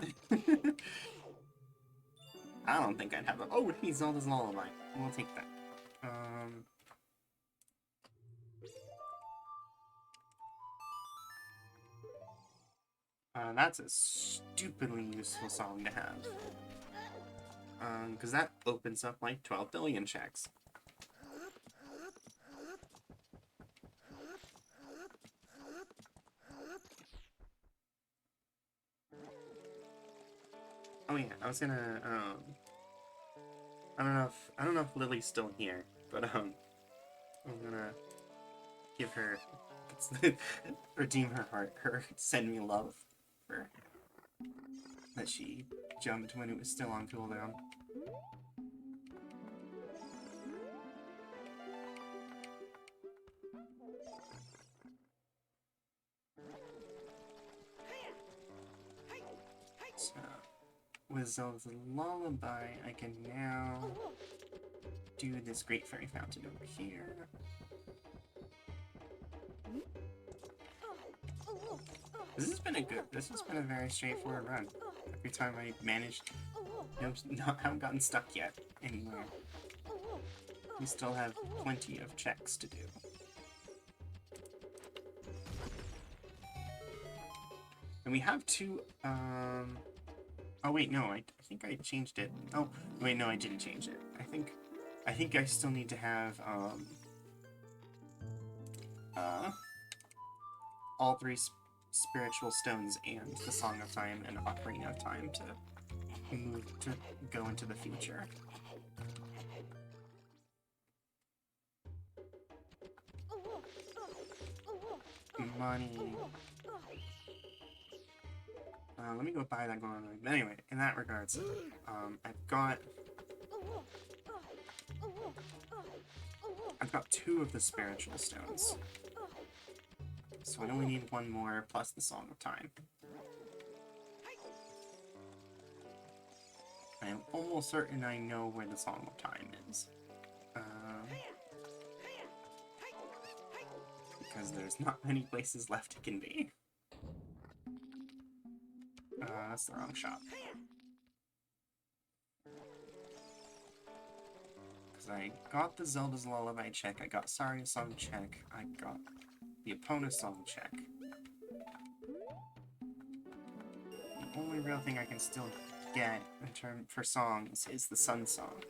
I don't think I'd have a... Oh, he's Zelda's Lullaby. We'll take that. That's a stupidly useful song to have. Because that opens up like 12 billion checks. Oh yeah, I was gonna, I don't know if Lily's still here, but, I'm gonna give her, redeem her heart, send me love for that she jumped when it was still on cooldown. So, with Zelda's Lullaby, I can now do this Great Fairy Fountain over here. This has been a very straightforward run. Every time I managed, haven't gotten stuck yet anywhere. We still have plenty of checks to do. And we have two, oh wait, no, I think I changed it. Oh, wait, no, I didn't change it. I think I still need to have, all three spiritual stones and the Song of Time and Ocarina of Time to go into the future. Money. Let me go buy that going on. Anyway, in that regards, I've got two of the spiritual stones. So I only need one more plus the Song of Time. I am almost certain I know where the Song of Time is. Because there's not many places left it can be. That's the wrong shop. Because I got the Zelda's Lullaby check, I got Saria's Song check, I got the Epona Song check. The only real thing I can still get in term for songs is the Sun Song.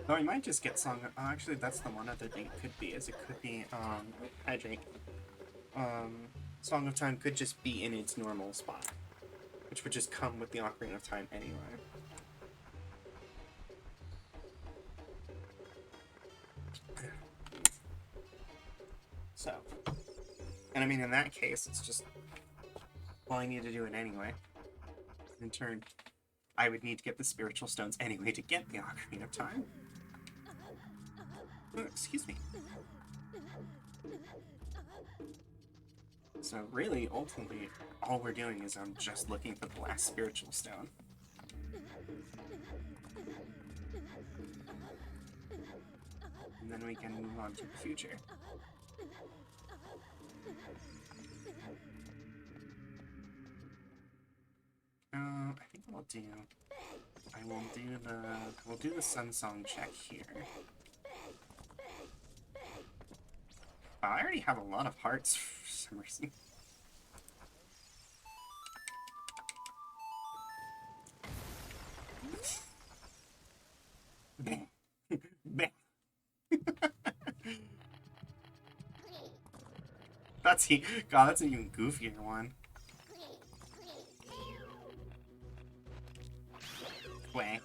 Though I might just get Song of... actually, that's the one other thing it could be, is it could be, Hydrate. Song of Time could just be in its normal spot, which would just come with the Ocarina of Time anyway. So, and I mean, in that case, it's just, well, I need to do it anyway. In turn, I would need to get the spiritual stones anyway to get the Ocarina of Time. Oh, excuse me. So really, ultimately, all we're doing is I'm just looking for the last spiritual stone. And then we can move on to the future. I think what we'll do the Sun Song check here. I already have a lot of hearts for some reason. That's an even goofier one. Quack.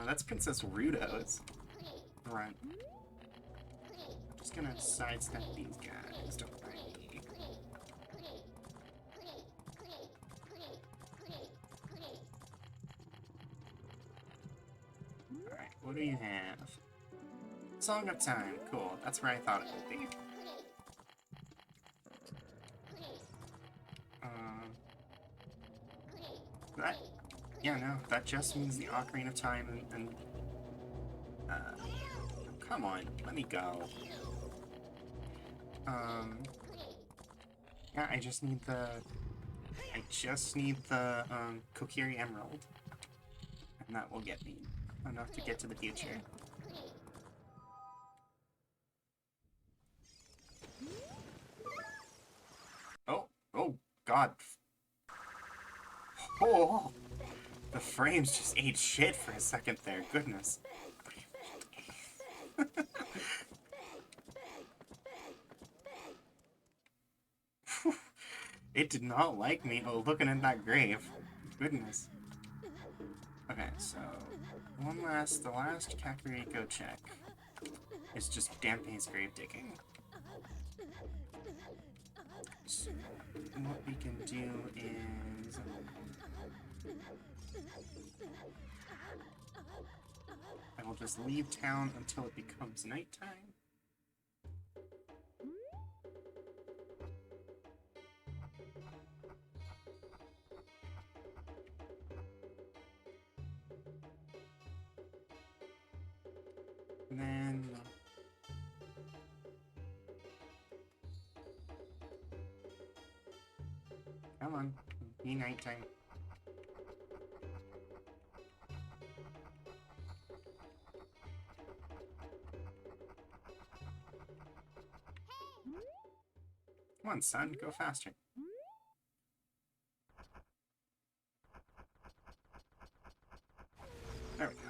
That's Princess Rudo's grunt. Just gonna sidestep these guys, don't I? Alright, what do you have? Song of Time. Cool. That's where I thought it would be. That... Yeah, no. That just means the Ocarina of Time and come on. Let me go. Yeah, I just need the Kokiri Emerald. And that will get me enough to get to the future. Oh, God. Oh, the frames just ate shit for a second there. Goodness. It did not like me. Oh, looking at that grave. Goodness. Okay, so the last Kakariko check is just Dampé's grave digging. So what we can do is I will just leave town until it becomes nighttime. And then come on, be nighttime. Come on, son, go faster. There we go.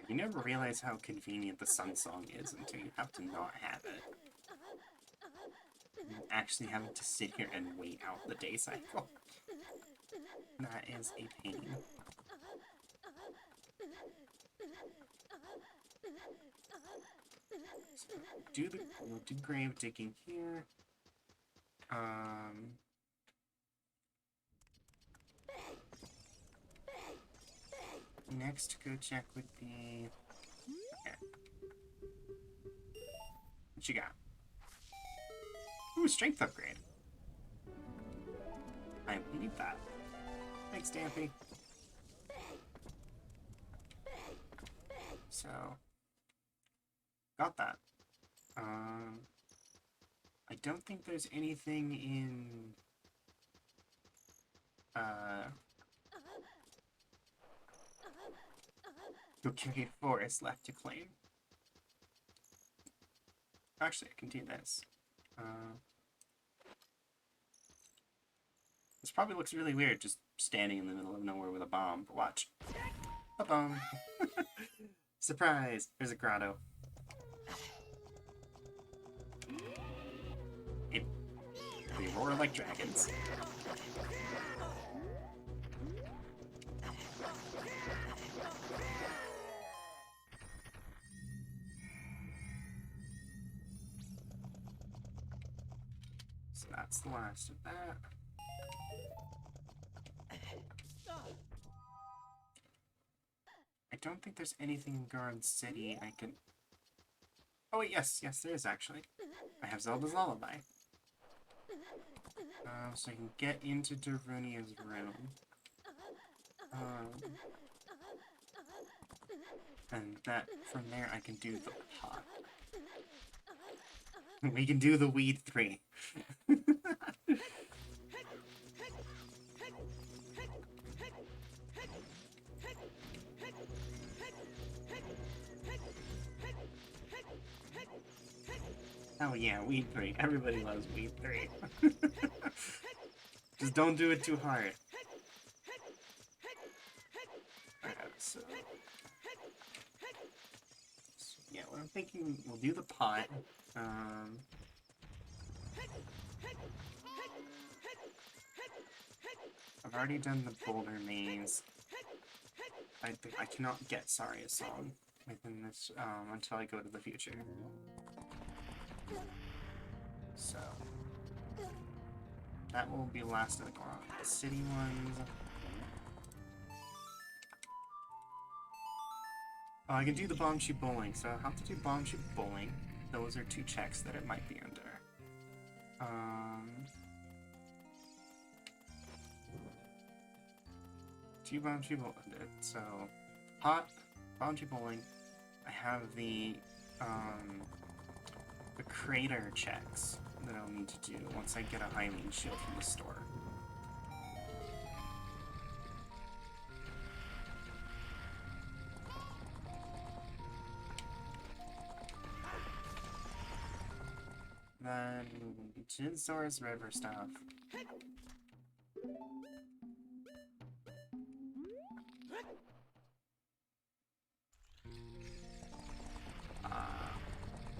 You never realize how convenient the sun song is until you have to not have it. Actually having to sit here and wait out the day cycle. That is a pain. So we'll do grave digging here. Next to go check would be... Okay. What you got? Ooh, strength upgrade. I need that. Thanks, Dampé. So, got that. I don't think there's anything in Kokiri Forest left to claim. Actually, I can do this. This probably looks really weird, just standing in the middle of nowhere with a bomb, but watch. A bomb. Surprise! There's a grotto. They roar like dragons. So that's the last of that. I don't think there's anything in Garden City I can... Oh wait, yes, there is actually. I have Zelda's Lullaby. So I can get into Darunia's room. And from there I can do the pot. We can do the Weed 3. Oh yeah, Weed 3. Everybody loves Weed 3. Just don't do it too hard. So yeah, what I'm thinking, we'll do the pot. I've already done the boulder maze. I cannot get Saria's song within this until I go to the future. So that will be last of the city ones. Oh, I can do the bomb shoot bowling, so I'll have to do bomb shoot bowling. Those are 2 checks that it might be under. Two bomb shoot bowling. So, hot bomb shoot bowling. I have the crater checks that I'll need to do once I get a Hylian shield from the store. Then Jinzora's River stuff.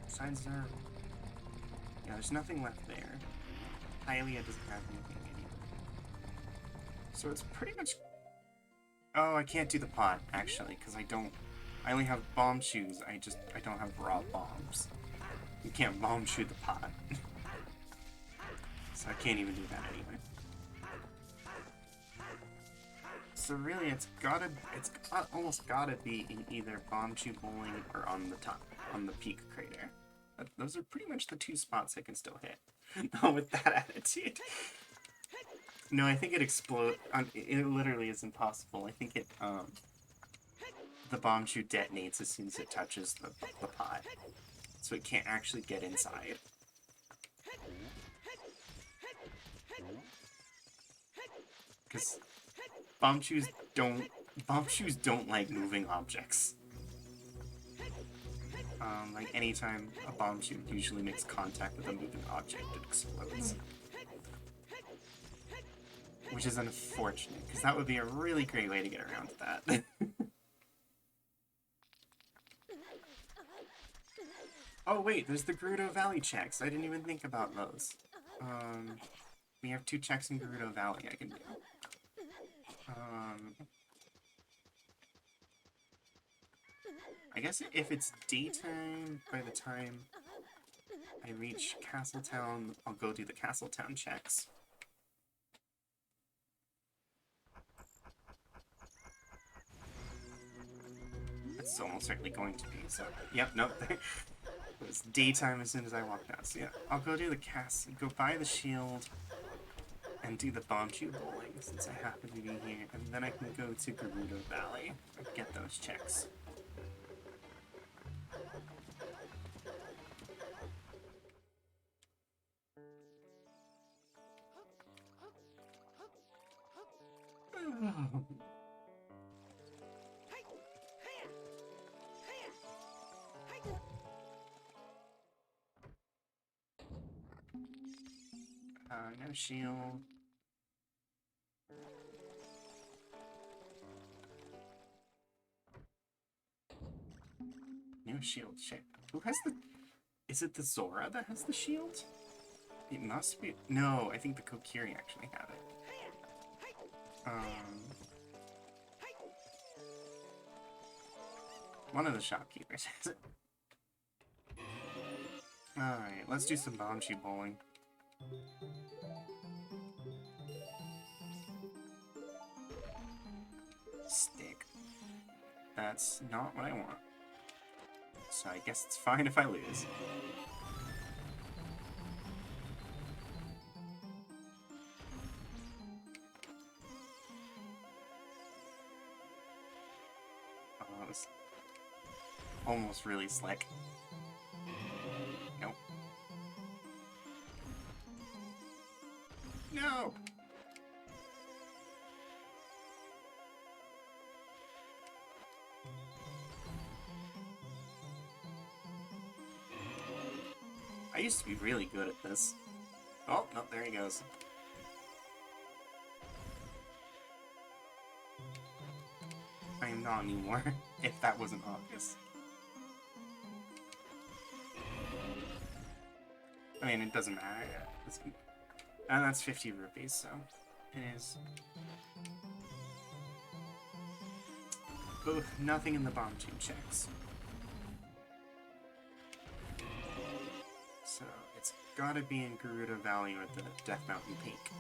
Besides there, yeah, there's nothing left there. Hylia doesn't have anything anyway. So it's pretty much. Oh, I can't do the pot actually because I only have bomb shoes. I don't have raw bombs. You can't bomb shoot the pot. So I can't even do that anyway. So really, it's almost gotta be in either bomb shoot bowling or on the top, on the peak crater. But those are pretty much the 2 spots I can still hit. Not with that attitude. No, I think it explodes. It literally is impossible. I think it the bomb shoot detonates as soon as it touches the pot, so it can't actually get inside. Because bomb shoes don't like moving objects. Like anytime a bomb shoot usually makes contact with a moving object, it explodes. Which is unfortunate, because that would be a really great way to get around that. Oh wait, there's the Gerudo Valley checks. I didn't even think about those. We have 2 checks in Gerudo Valley I can do. I guess if it's daytime, by the time I reach Castletown, I'll go do the Castletown checks. It's almost certainly going to be, so... Yep, nope. It's daytime as soon as I walk down. So yeah, I'll go do the go buy the shield, and do the bomb shoot bowling, since I happen to be here, and then I can go to Gerudo Valley and get those checks. No shield. No shield. Shit. Who has the... Is it the Zora that has the shield? It must be... No, I think the Kokiri actually have it. One of the shopkeepers has it. Alright, let's do some bomb shoot bowling. Stick. That's not what I want. So I guess it's fine if I lose. Oh, that was almost really slick. Nope. No! I used to be really good at this. Oh, no, there he goes. I am not anymore, if that wasn't obvious. I mean, it doesn't matter. And that's 50 rupees, so it is. Ooh, nothing in the bomb tube checks. So it's gotta be in Gerudo Valley or the Death Mountain Peak.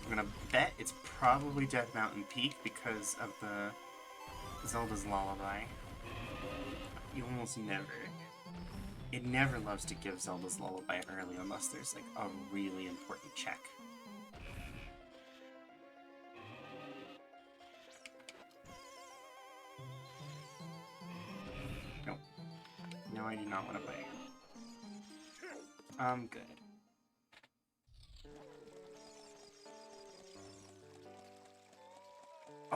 I'm gonna bet it's probably Dead Mountain Peak because of the Zelda's Lullaby. You almost never. It never loves to give Zelda's Lullaby early unless there's like a really important check. Nope. No, I do not want to bite. I'm good.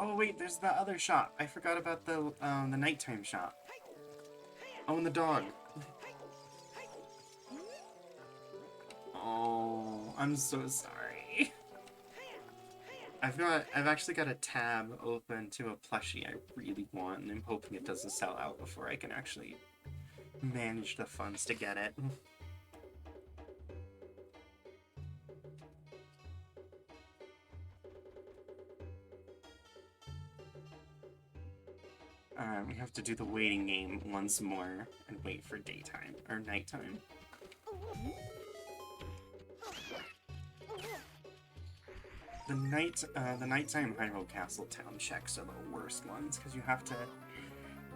Oh wait, there's the other shop. I forgot about the nighttime shop. Oh, and the dog. Oh, I'm so sorry. I've actually got a tab open to a plushie I really want, and I'm hoping it doesn't sell out before I can actually manage the funds to get it. We have to do the waiting game once more and wait for daytime or nighttime. The nighttime Hyrule Castle town checks are the worst ones because you have to.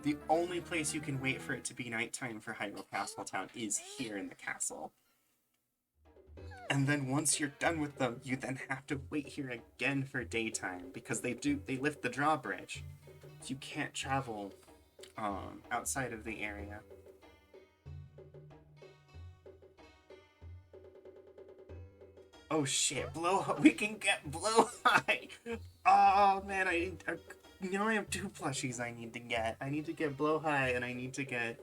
The only place you can wait for it to be nighttime for Hyrule Castle town is here in the castle. And then once you're done with them, you then have to wait here again for daytime because they lift the drawbridge. So you can't travel outside of the area. Oh shit, we can get Blowhigh! Oh man, now I have 2 plushies I need to get. I need to get Blowhigh and I need to get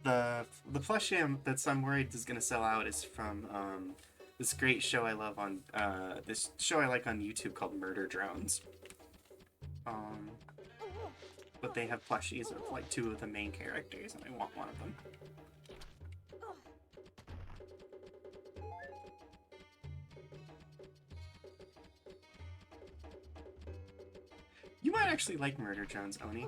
the plushie I'm worried is gonna sell out is from this great show I love on this show I like on YouTube called Murder Drones. But they have plushies of like 2 of the main characters and I want one of them. You might actually like Murder Drones, Oni.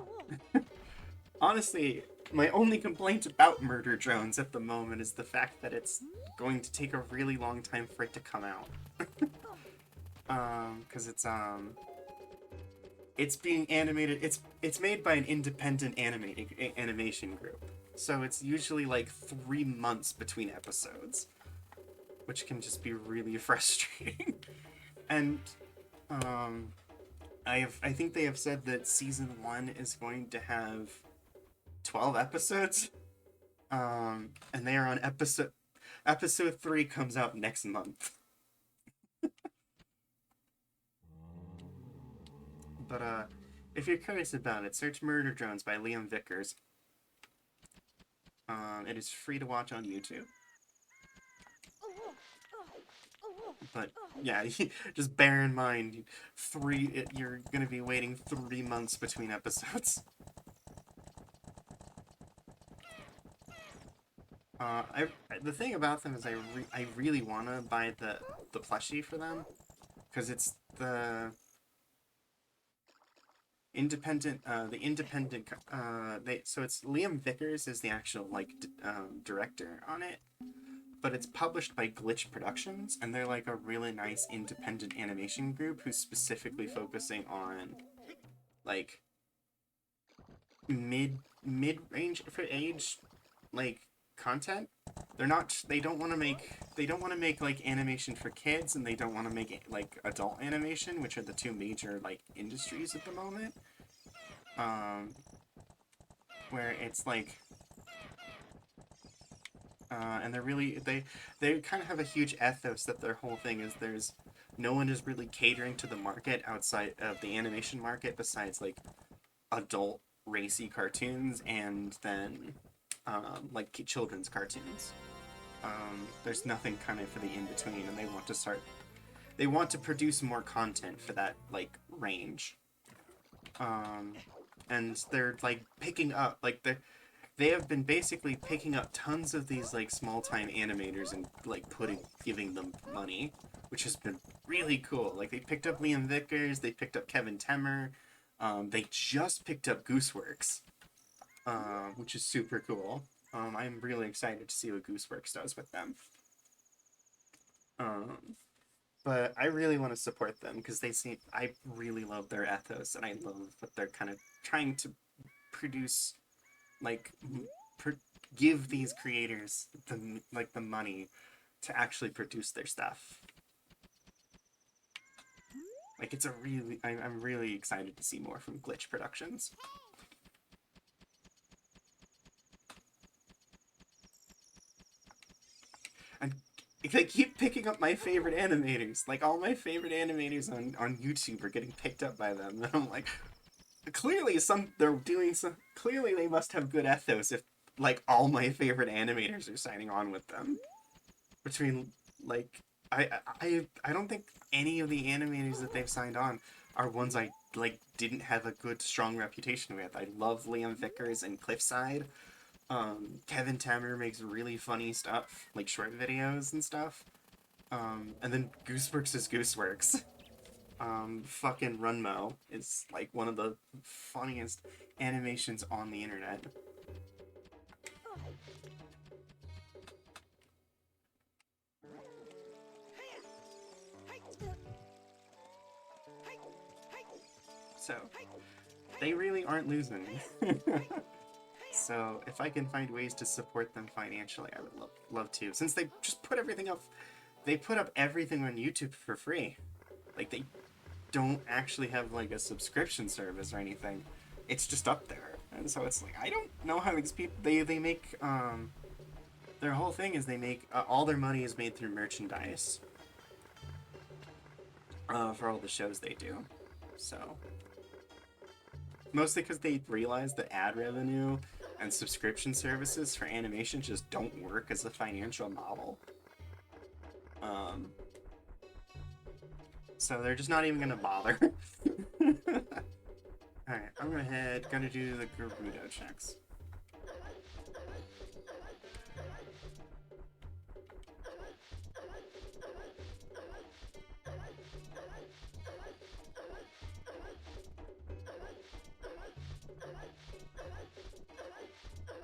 Honestly, my only complaint about Murder Drones at the moment is the fact that it's going to take a really long time for it to come out. Because it's being animated. It's made by an independent animation group, so it's usually like 3 months between episodes, which can just be really frustrating. And I think they have said that season 1 is going to have 12 episodes, and they are on episode 3 comes out next month. But if you're curious about it, search Murder Drones by Liam Vickers. It is free to watch on YouTube. But yeah, just bear in mind, you're gonna be waiting 3 months between episodes. The thing about them is I really wanna buy the plushie for them, because it's the independent so it's Liam Vickers is the actual like director on it, but it's published by Glitch Productions, and they're like a really nice independent animation group who's specifically focusing on like mid-range for age like content. They don't want to make like animation for kids, and they don't want to make like adult animation, which are the 2 major like industries at the moment. Where it's like and they kind of have a huge ethos that their whole thing is no one is really catering to the market outside of the animation market besides like adult racy cartoons and then like children's cartoons. There's nothing kind of for the in-between, and they want to produce more content for that like range. And they're like picking up like they have been basically picking up tons of these like small-time animators and like giving them money, which has been really cool. Like they picked up Liam Vickers, they picked up Kevin Temmer, they just picked up Gooseworks, which is super cool. I'm really excited to see what Gooseworks does with them. But I really want to support them because I really love their ethos and I love what they're kind of trying to produce, like, pr- give these creators the money to actually produce their stuff. Like, it's a really, I'm really excited to see more from Glitch Productions. And they keep picking up my favorite animators. Like, all my favorite animators on YouTube are getting picked up by them. And I'm like, clearly they're doing some, clearly they must have good ethos if, like, all my favorite animators are signing on with them. Between, like, I don't think any of the animators that they've signed on are ones I, like, didn't have a good, strong reputation with. I love Liam Vickers and Cliffside. Kevin Tammer makes really funny stuff, like short videos and stuff. And then Gooseworks is Gooseworks. Fucking Runmo is like one of the funniest animations on the internet. So, they really aren't losing. So, if I can find ways to support them financially, I would love to. Since they just put everything up, they put up everything on YouTube for free. Like, they don't actually have, like, a subscription service or anything. It's just up there. And so it's like, I don't know how these people, they make, their whole thing is they make, all their money is made through merchandise. For all the shows they do. So, mostly because they realize that ad revenue and subscription services for animation just don't work as a financial model. So they're just not even gonna bother. Alright, I'm gonna do the Gerudo checks.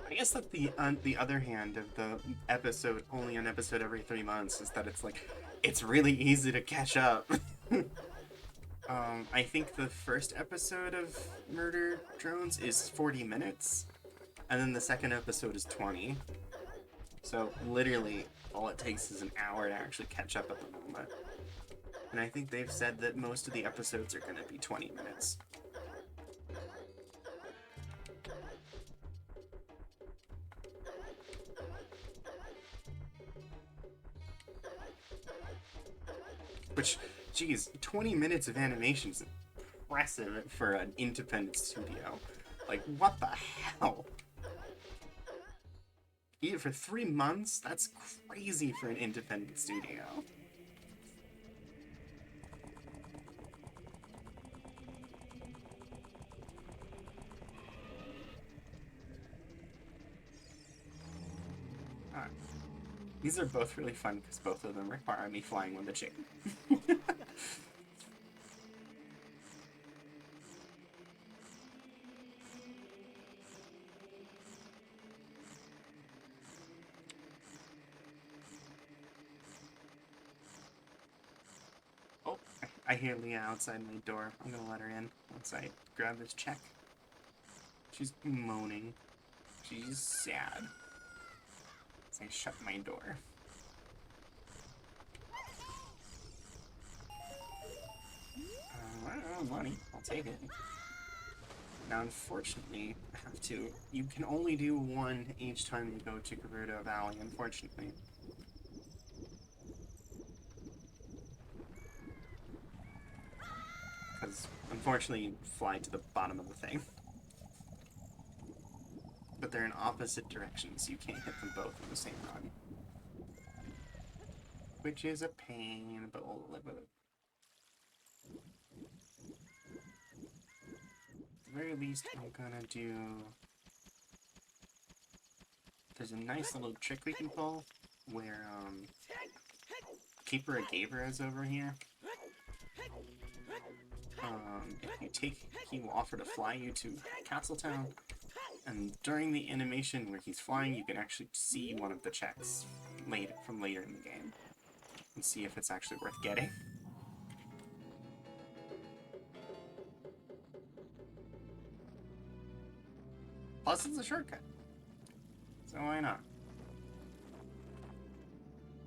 I guess that the other hand of the episode, only an episode every 3 months, is that it's like, it's really easy to catch up. I think the first episode of Murder Drones is 40 minutes, and then the second episode is 20. So literally, all it takes is an hour to actually catch up at the moment. And I think they've said that most of the episodes are going to be 20 minutes. Which, geez, 20 minutes of animation is impressive for an independent studio. Like, what the hell? Even for 3 months? That's crazy for an independent studio. These are both really fun because both of them require me flying with a chain. Oh, I hear Leah outside my door. I'm gonna let her in once I grab this check. She's moaning. She's sad. So I shut my door. Money. I'll take it. Now, unfortunately, I have to. You can only do one each time you go to Gerudo Valley, unfortunately. Because, unfortunately, you fly to the bottom of the thing. But they're in opposite directions, so you can't hit them both in the same run. Which is a pain, but we'll live with it. At the very least, I'm gonna do... There's a nice little trick we can pull, where, Keeper of Gaber is over here. If you take... He will offer to fly you to Castletown, and during the animation where he's flying, you can actually see one of the checks from later in the game. and see if it's actually worth getting. Plus, it's a shortcut. So why not?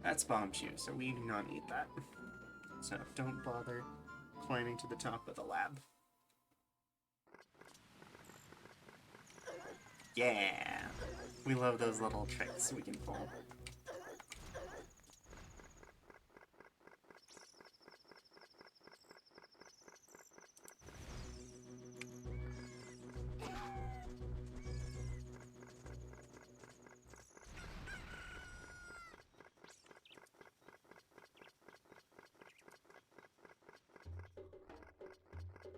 That's bomb shoe, so we do not need that. So don't bother climbing to the top of the lab. Yeah! We love those little tricks we can pull.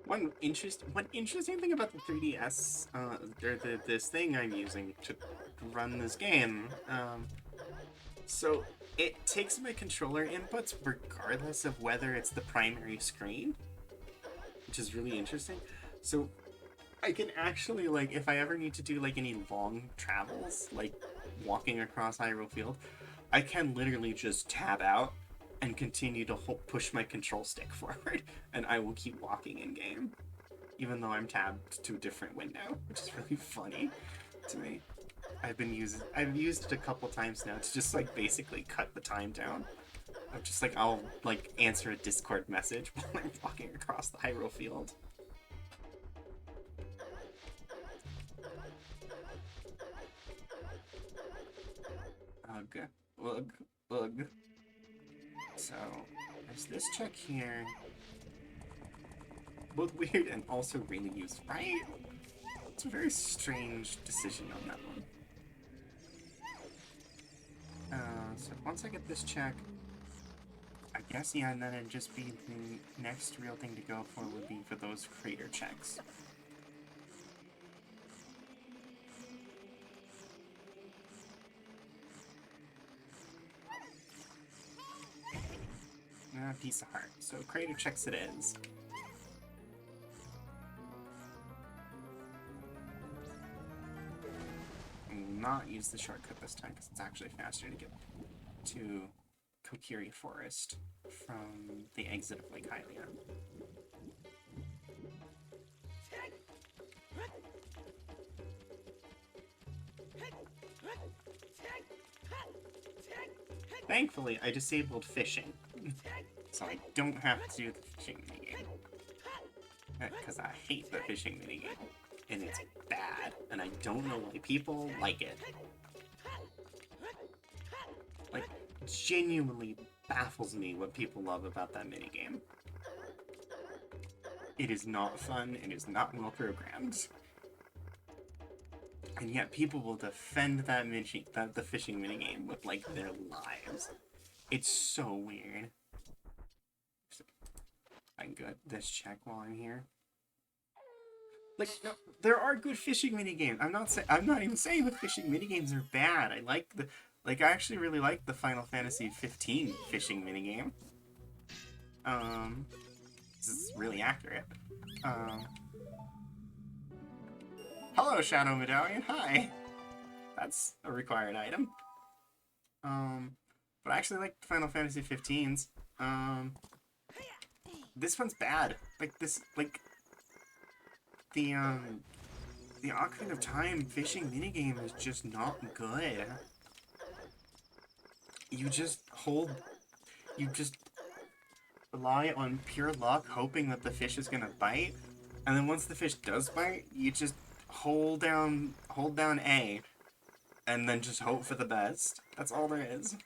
One interesting thing about the 3DS, or this thing I'm using to run this game, so it takes my controller inputs regardless of whether it's the primary screen, which is really interesting. So I can actually, like, if I ever need to do, like, any long travels, like walking across Hyrule Field, I can literally just tab out and continue to push my control stick forward, and I will keep walking in game, even though I'm tabbed to a different window, which is really funny to me. I've used it a couple times now to just, like, basically cut the time down. I'm just like, I'll, like, answer a Discord message while I'm walking across the Hyrule Field. Ugh. Ugh. Ugh. So, there's this check here. Both weird and also really used, right? It's a very strange decision on that one. So once I get this check, I guess, yeah, and then it'd just be the next real thing to go for would be for those crater checks. Piece of heart. So crater checks it is. I will not use the shortcut this time because it's actually faster to get to Kokiri Forest from the exit of Lake Hylia. Thankfully, I disabled fishing, so I don't have to do the fishing minigame. Because I hate the fishing minigame, and it's bad, and I don't know why people like it. Like, genuinely baffles me what people love about that minigame. It is not fun, it is not well programmed. And yet people will defend the fishing minigame with, like, their lives. It's so weird. So, I can get this check while I'm here. Like, no, there are good fishing minigames. I'm not even saying the fishing minigames are bad. I actually really like the Final Fantasy 15 fishing minigame. This is really accurate. Hello, Shadow Medallion. Hi. That's a required item. But I actually like Final Fantasy 15s. This one's bad. The Ocarina of Time fishing minigame is just not good. You just rely on pure luck, hoping that the fish is gonna bite, and then once the fish does bite, you just hold down A, and then just hope for the best. That's all there is.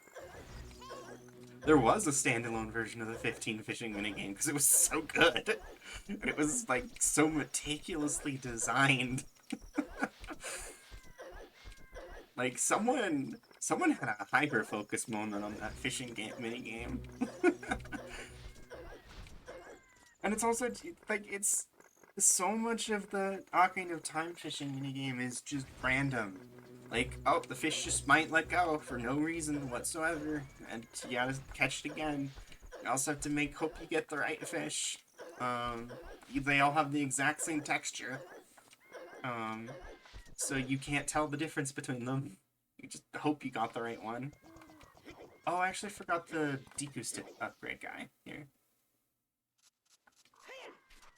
There was a standalone version of the 15 fishing minigame because it was so good. And it was, like, so meticulously designed. Like, someone had a hyper-focus moment on that fishing minigame. And it's also, like, it's so much of the Ocarina of Time fishing minigame is just random. Like, oh, the fish just might let go for no reason whatsoever, and you gotta catch it again. You also have to hope you get the right fish. They all have the exact same texture. So you can't tell the difference between them. You just hope you got the right one. Oh, I actually forgot the Deku Stick upgrade guy here.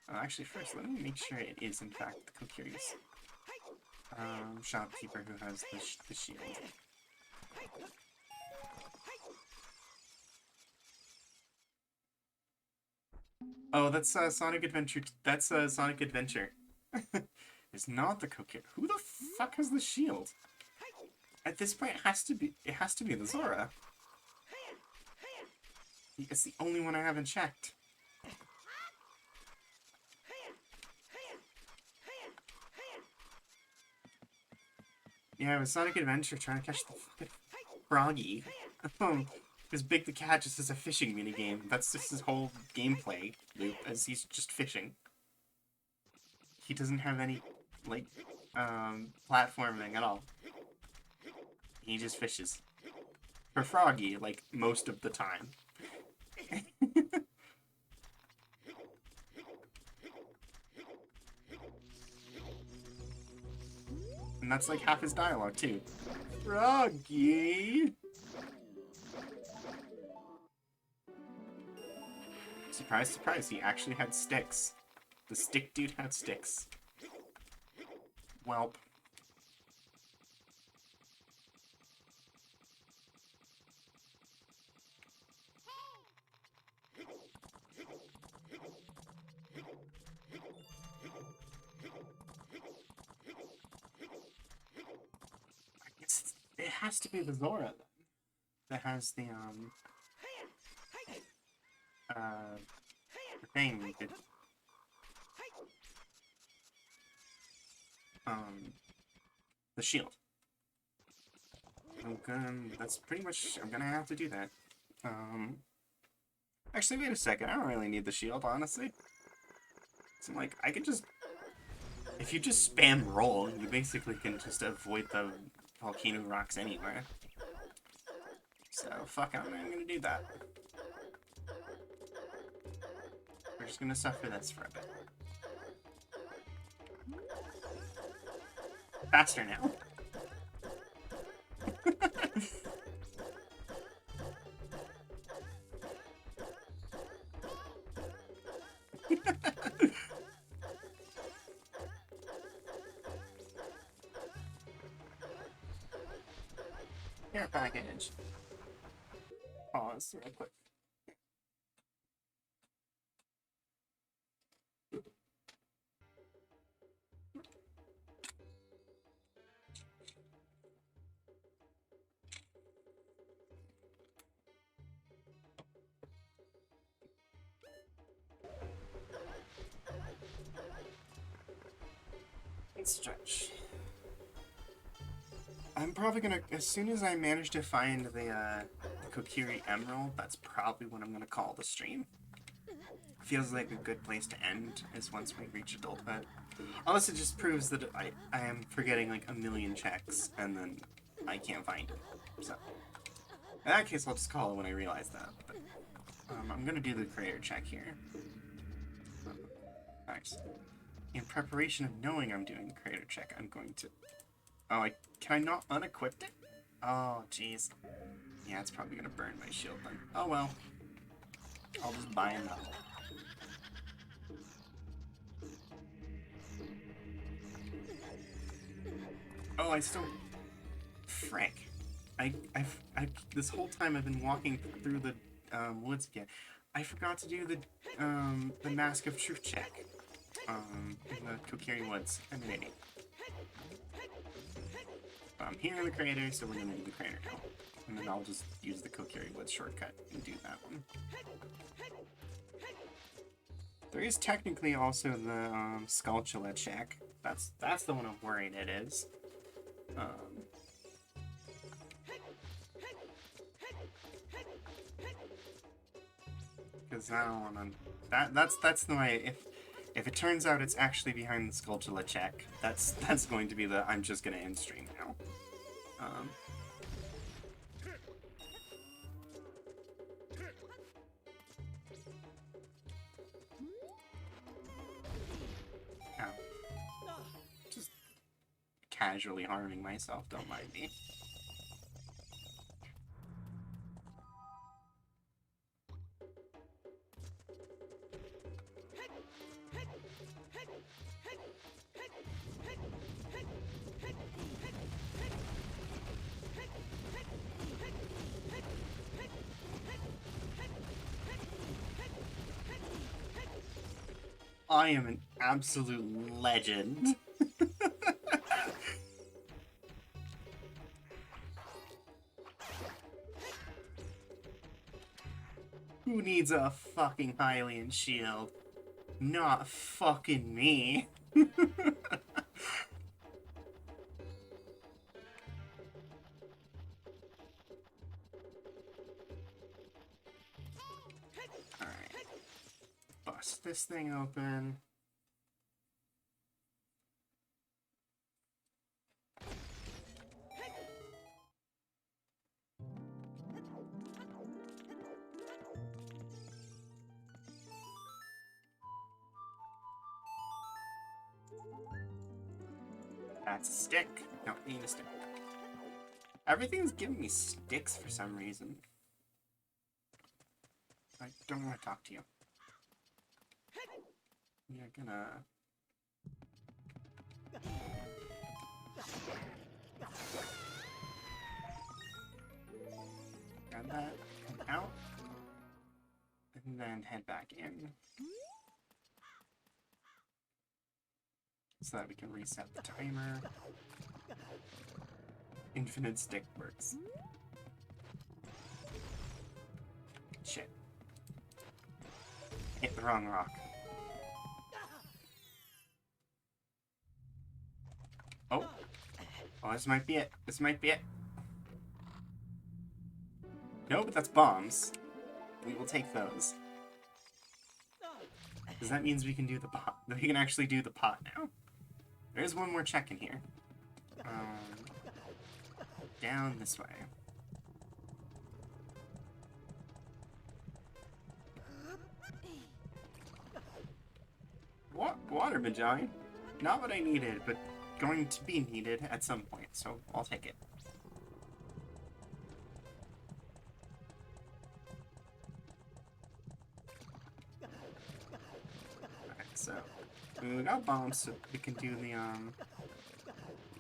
Oh, actually, first, let me make sure it is, in fact, the Kokiri's shopkeeper who has the shield. Oh, that's Sonic Adventure. That's Sonic Adventure. It's not the Kokiri. Who the fuck has the shield? At this point, it has to be. It has to be the Zora. It's the only one I haven't checked. Yeah, it was Sonic Adventure trying to catch the fucking Froggy. Because Big the Cat just is a fishing minigame. That's just his whole gameplay loop, as he's just fishing. He doesn't have any, like, platforming at all. He just fishes. For Froggy, like, most of the time. And that's like half his dialogue, too. Froggy! Surprise, surprise, he actually had sticks. The stick dude had sticks. Welp. It has to be the Zora, then. That has the thing. The shield. That's pretty much, I'm gonna have to do that. Actually, wait a second, I don't really need the shield, honestly. So, like, I can just, if you just spam roll, you basically can just avoid the volcano rocks anywhere. So, fuck it, I'm gonna do that. We're just gonna suffer this for a bit. Faster now. Care package. Pause real quick. Let's stretch. I'm probably gonna, as soon as I manage to find the Kokiri Emerald, that's probably what I'm gonna call the stream. Feels like a good place to end, is once we reach adulthood. Unless it just proves that I am forgetting like a million checks, and then I can't find it. So, in that case, I'll just call it when I realize that. But, I'm gonna do the creator check here. Nice. In preparation of knowing I'm doing the creator check, I'm going to... Oh, can I not unequip it? Oh, jeez. Yeah, it's probably gonna burn my shield then. Oh well. I'll just buy another. Oh, I still... Frick. This whole time I've been walking through the woods again. I forgot to do the Mask of Truth check. In the Kokiri Woods. I'm an idiot. I'm here in the crater, so we're gonna do the crater now. And then I'll just use the Kokiri Woods shortcut and do that one. There is technically also the Skulltula check. That's the one I'm worried it is. Because I don't want to. That's the way. If it turns out it's actually behind the Skulltula check, that's going to be the I'm just gonna end stream now. Just casually harming myself, don't mind me. I am an absolute legend. Who needs a fucking Hylian shield? Not fucking me. Alright. Bust this thing open. That's a stick. Don't need a stick. Everything's giving me sticks for some reason. I don't want to talk to you. You're gonna... grab that, come out, and then head back in. So that we can reset the timer. Infinite stick works. Shit. Hit the wrong rock. Oh. Oh, this might be it. This might be it. No, but that's bombs. We will take those. Because that means we can do the pot. We can actually do the pot now. There's one more check in here. Down this way. What? Water medallion? Not what I needed, but going to be needed at some point, so I'll take it. Alright, so we got bombs, so we can do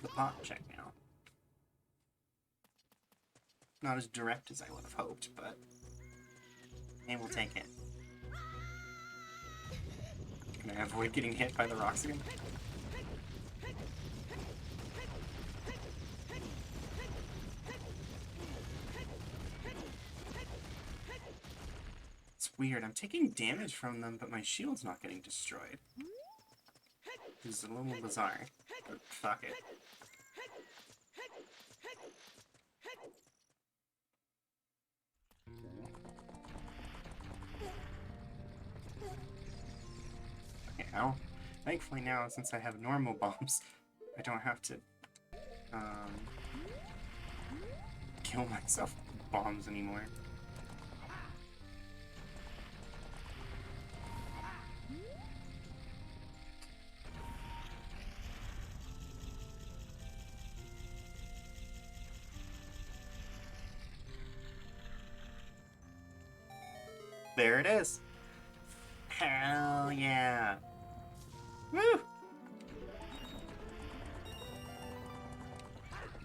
the pot check now. Not as direct as I would have hoped, but hey, we'll take it. Can I avoid getting hit by the rocks again? It's weird, I'm taking damage from them, but my shield's not getting destroyed. This is a little bizarre, but fuck it. Okay, now, thankfully now, since I have normal bombs, I don't have to, kill myself with bombs anymore. There it is. Hell yeah. Woo!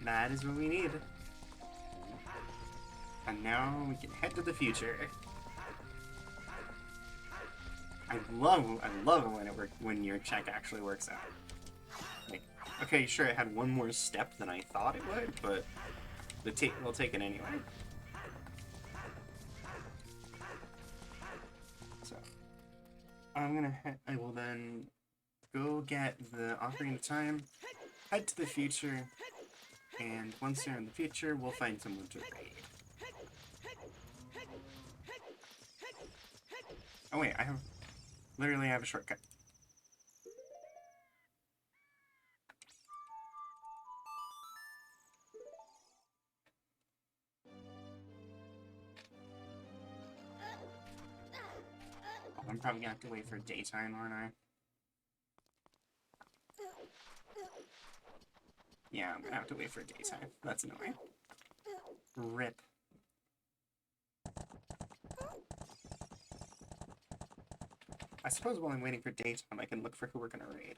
That is what we need. And now we can head to the future. I love when your check actually works out. Like, okay, sure, it had one more step than I thought it would, but we'll take it anyway. So, I will then go get the Ocarina of Time, head to the future, and once they're in the future, we'll find someone to raid. Oh wait, I literally have a shortcut. Oh, I'm probably gonna have to wait for daytime, aren't I? Yeah, I'm gonna have to wait for daytime. That's annoying. RIP. I suppose while I'm waiting for daytime, I can look for who we're gonna raid.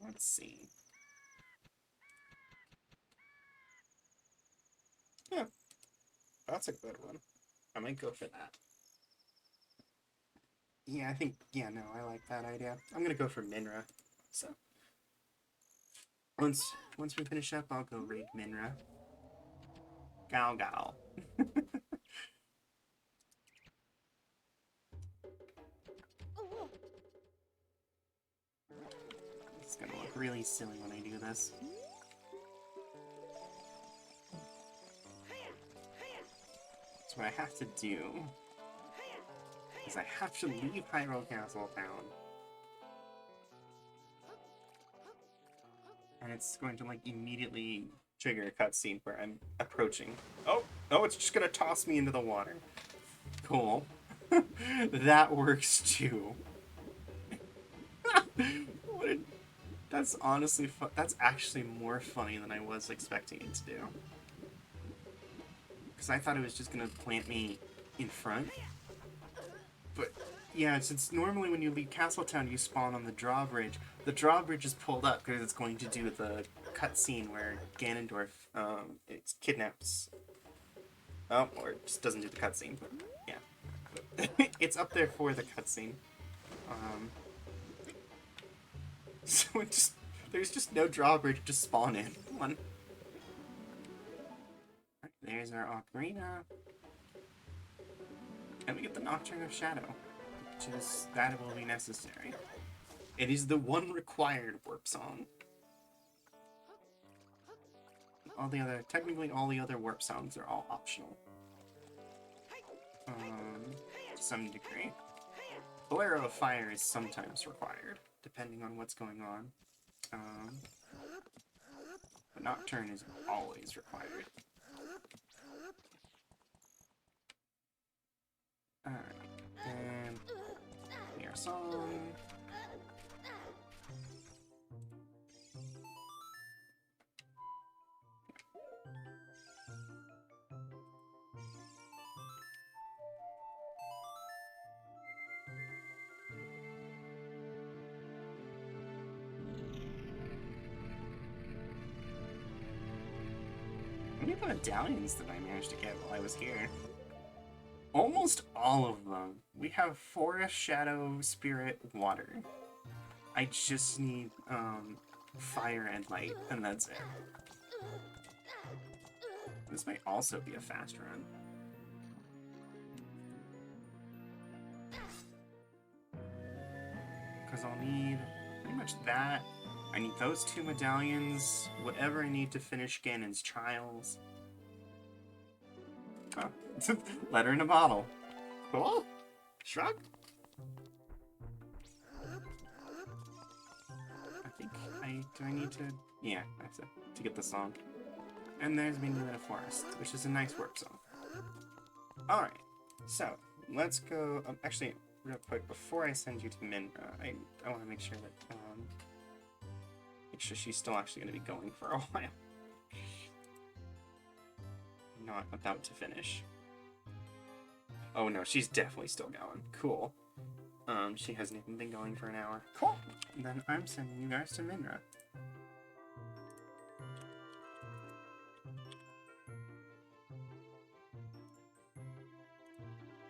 Let's see. Yeah, that's a good one. I might go for that. Yeah, I think, yeah, no, I like that idea. I'm gonna go for Minra. So, once we finish up, I'll go raid Minra. Gal gal. It's gonna look really silly when I do this. So what I have to do is I have to leave Hyrule Castle Town. And it's going to, like, immediately trigger a cutscene where I'm approaching. Oh, it's just gonna toss me into the water. Cool. That works too. That's honestly that's actually more funny than I was expecting it to do. Because I thought it was just gonna plant me in front. But yeah, since normally when you leave Castletown you spawn on the drawbridge. The drawbridge is pulled up because it's going to do the cutscene where Ganondorf it kidnaps. Oh, or it just doesn't do the cutscene, but yeah. It's up there for the cutscene. So there's just no drawbridge to spawn in. One. Right, there's our Ocarina. And we get the Nocturne of Shadow, which is that will be necessary. It is the one required warp song. Technically all the other warp songs are all optional. To some degree. Bolero of Fire is sometimes required, depending on what's going on. But Nocturne is always required. Alright, and our song. How many medallions did I manage to get while I was here? Almost all of them. We have Forest, Shadow, Spirit, Water. I just need Fire and Light, and that's it. This might also be a fast run. Because I'll need pretty much that. I need those 2 medallions, whatever I need to finish Ganon's trials. Oh, letter in a bottle. Cool. Shrug. I think do I need to? Yeah, I have to get the song. And there's Being in a Forest, which is a nice warp song. All right, so let's go. Actually, real quick before I send you to Minra, I want to make sure that she's still actually going to be going for a while. Not about to finish. Oh no, she's definitely still going. Cool. She hasn't even been going for an hour. Cool. Then I'm sending you guys to Minra.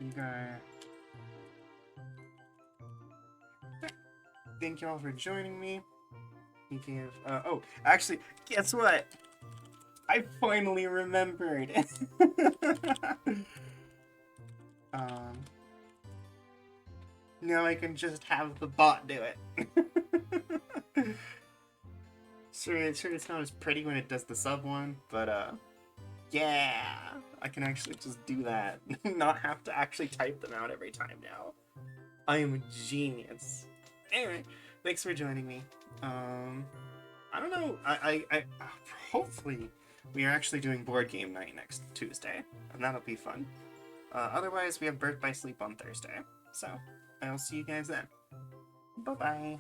You guys. Thank you all for joining me. You gave. Oh, actually, guess what? I finally remembered. Now I can just have the bot do it. Sure, it's not as pretty when it does the sub one, but yeah, I can actually just do that. Not have to actually type them out every time now. I am a genius. Anyway, thanks for joining me. I don't know. I hopefully we are actually doing board game night next Tuesday, and that'll be fun. Otherwise, we have Birth by Sleep on Thursday. So I'll see you guys then. Bye bye.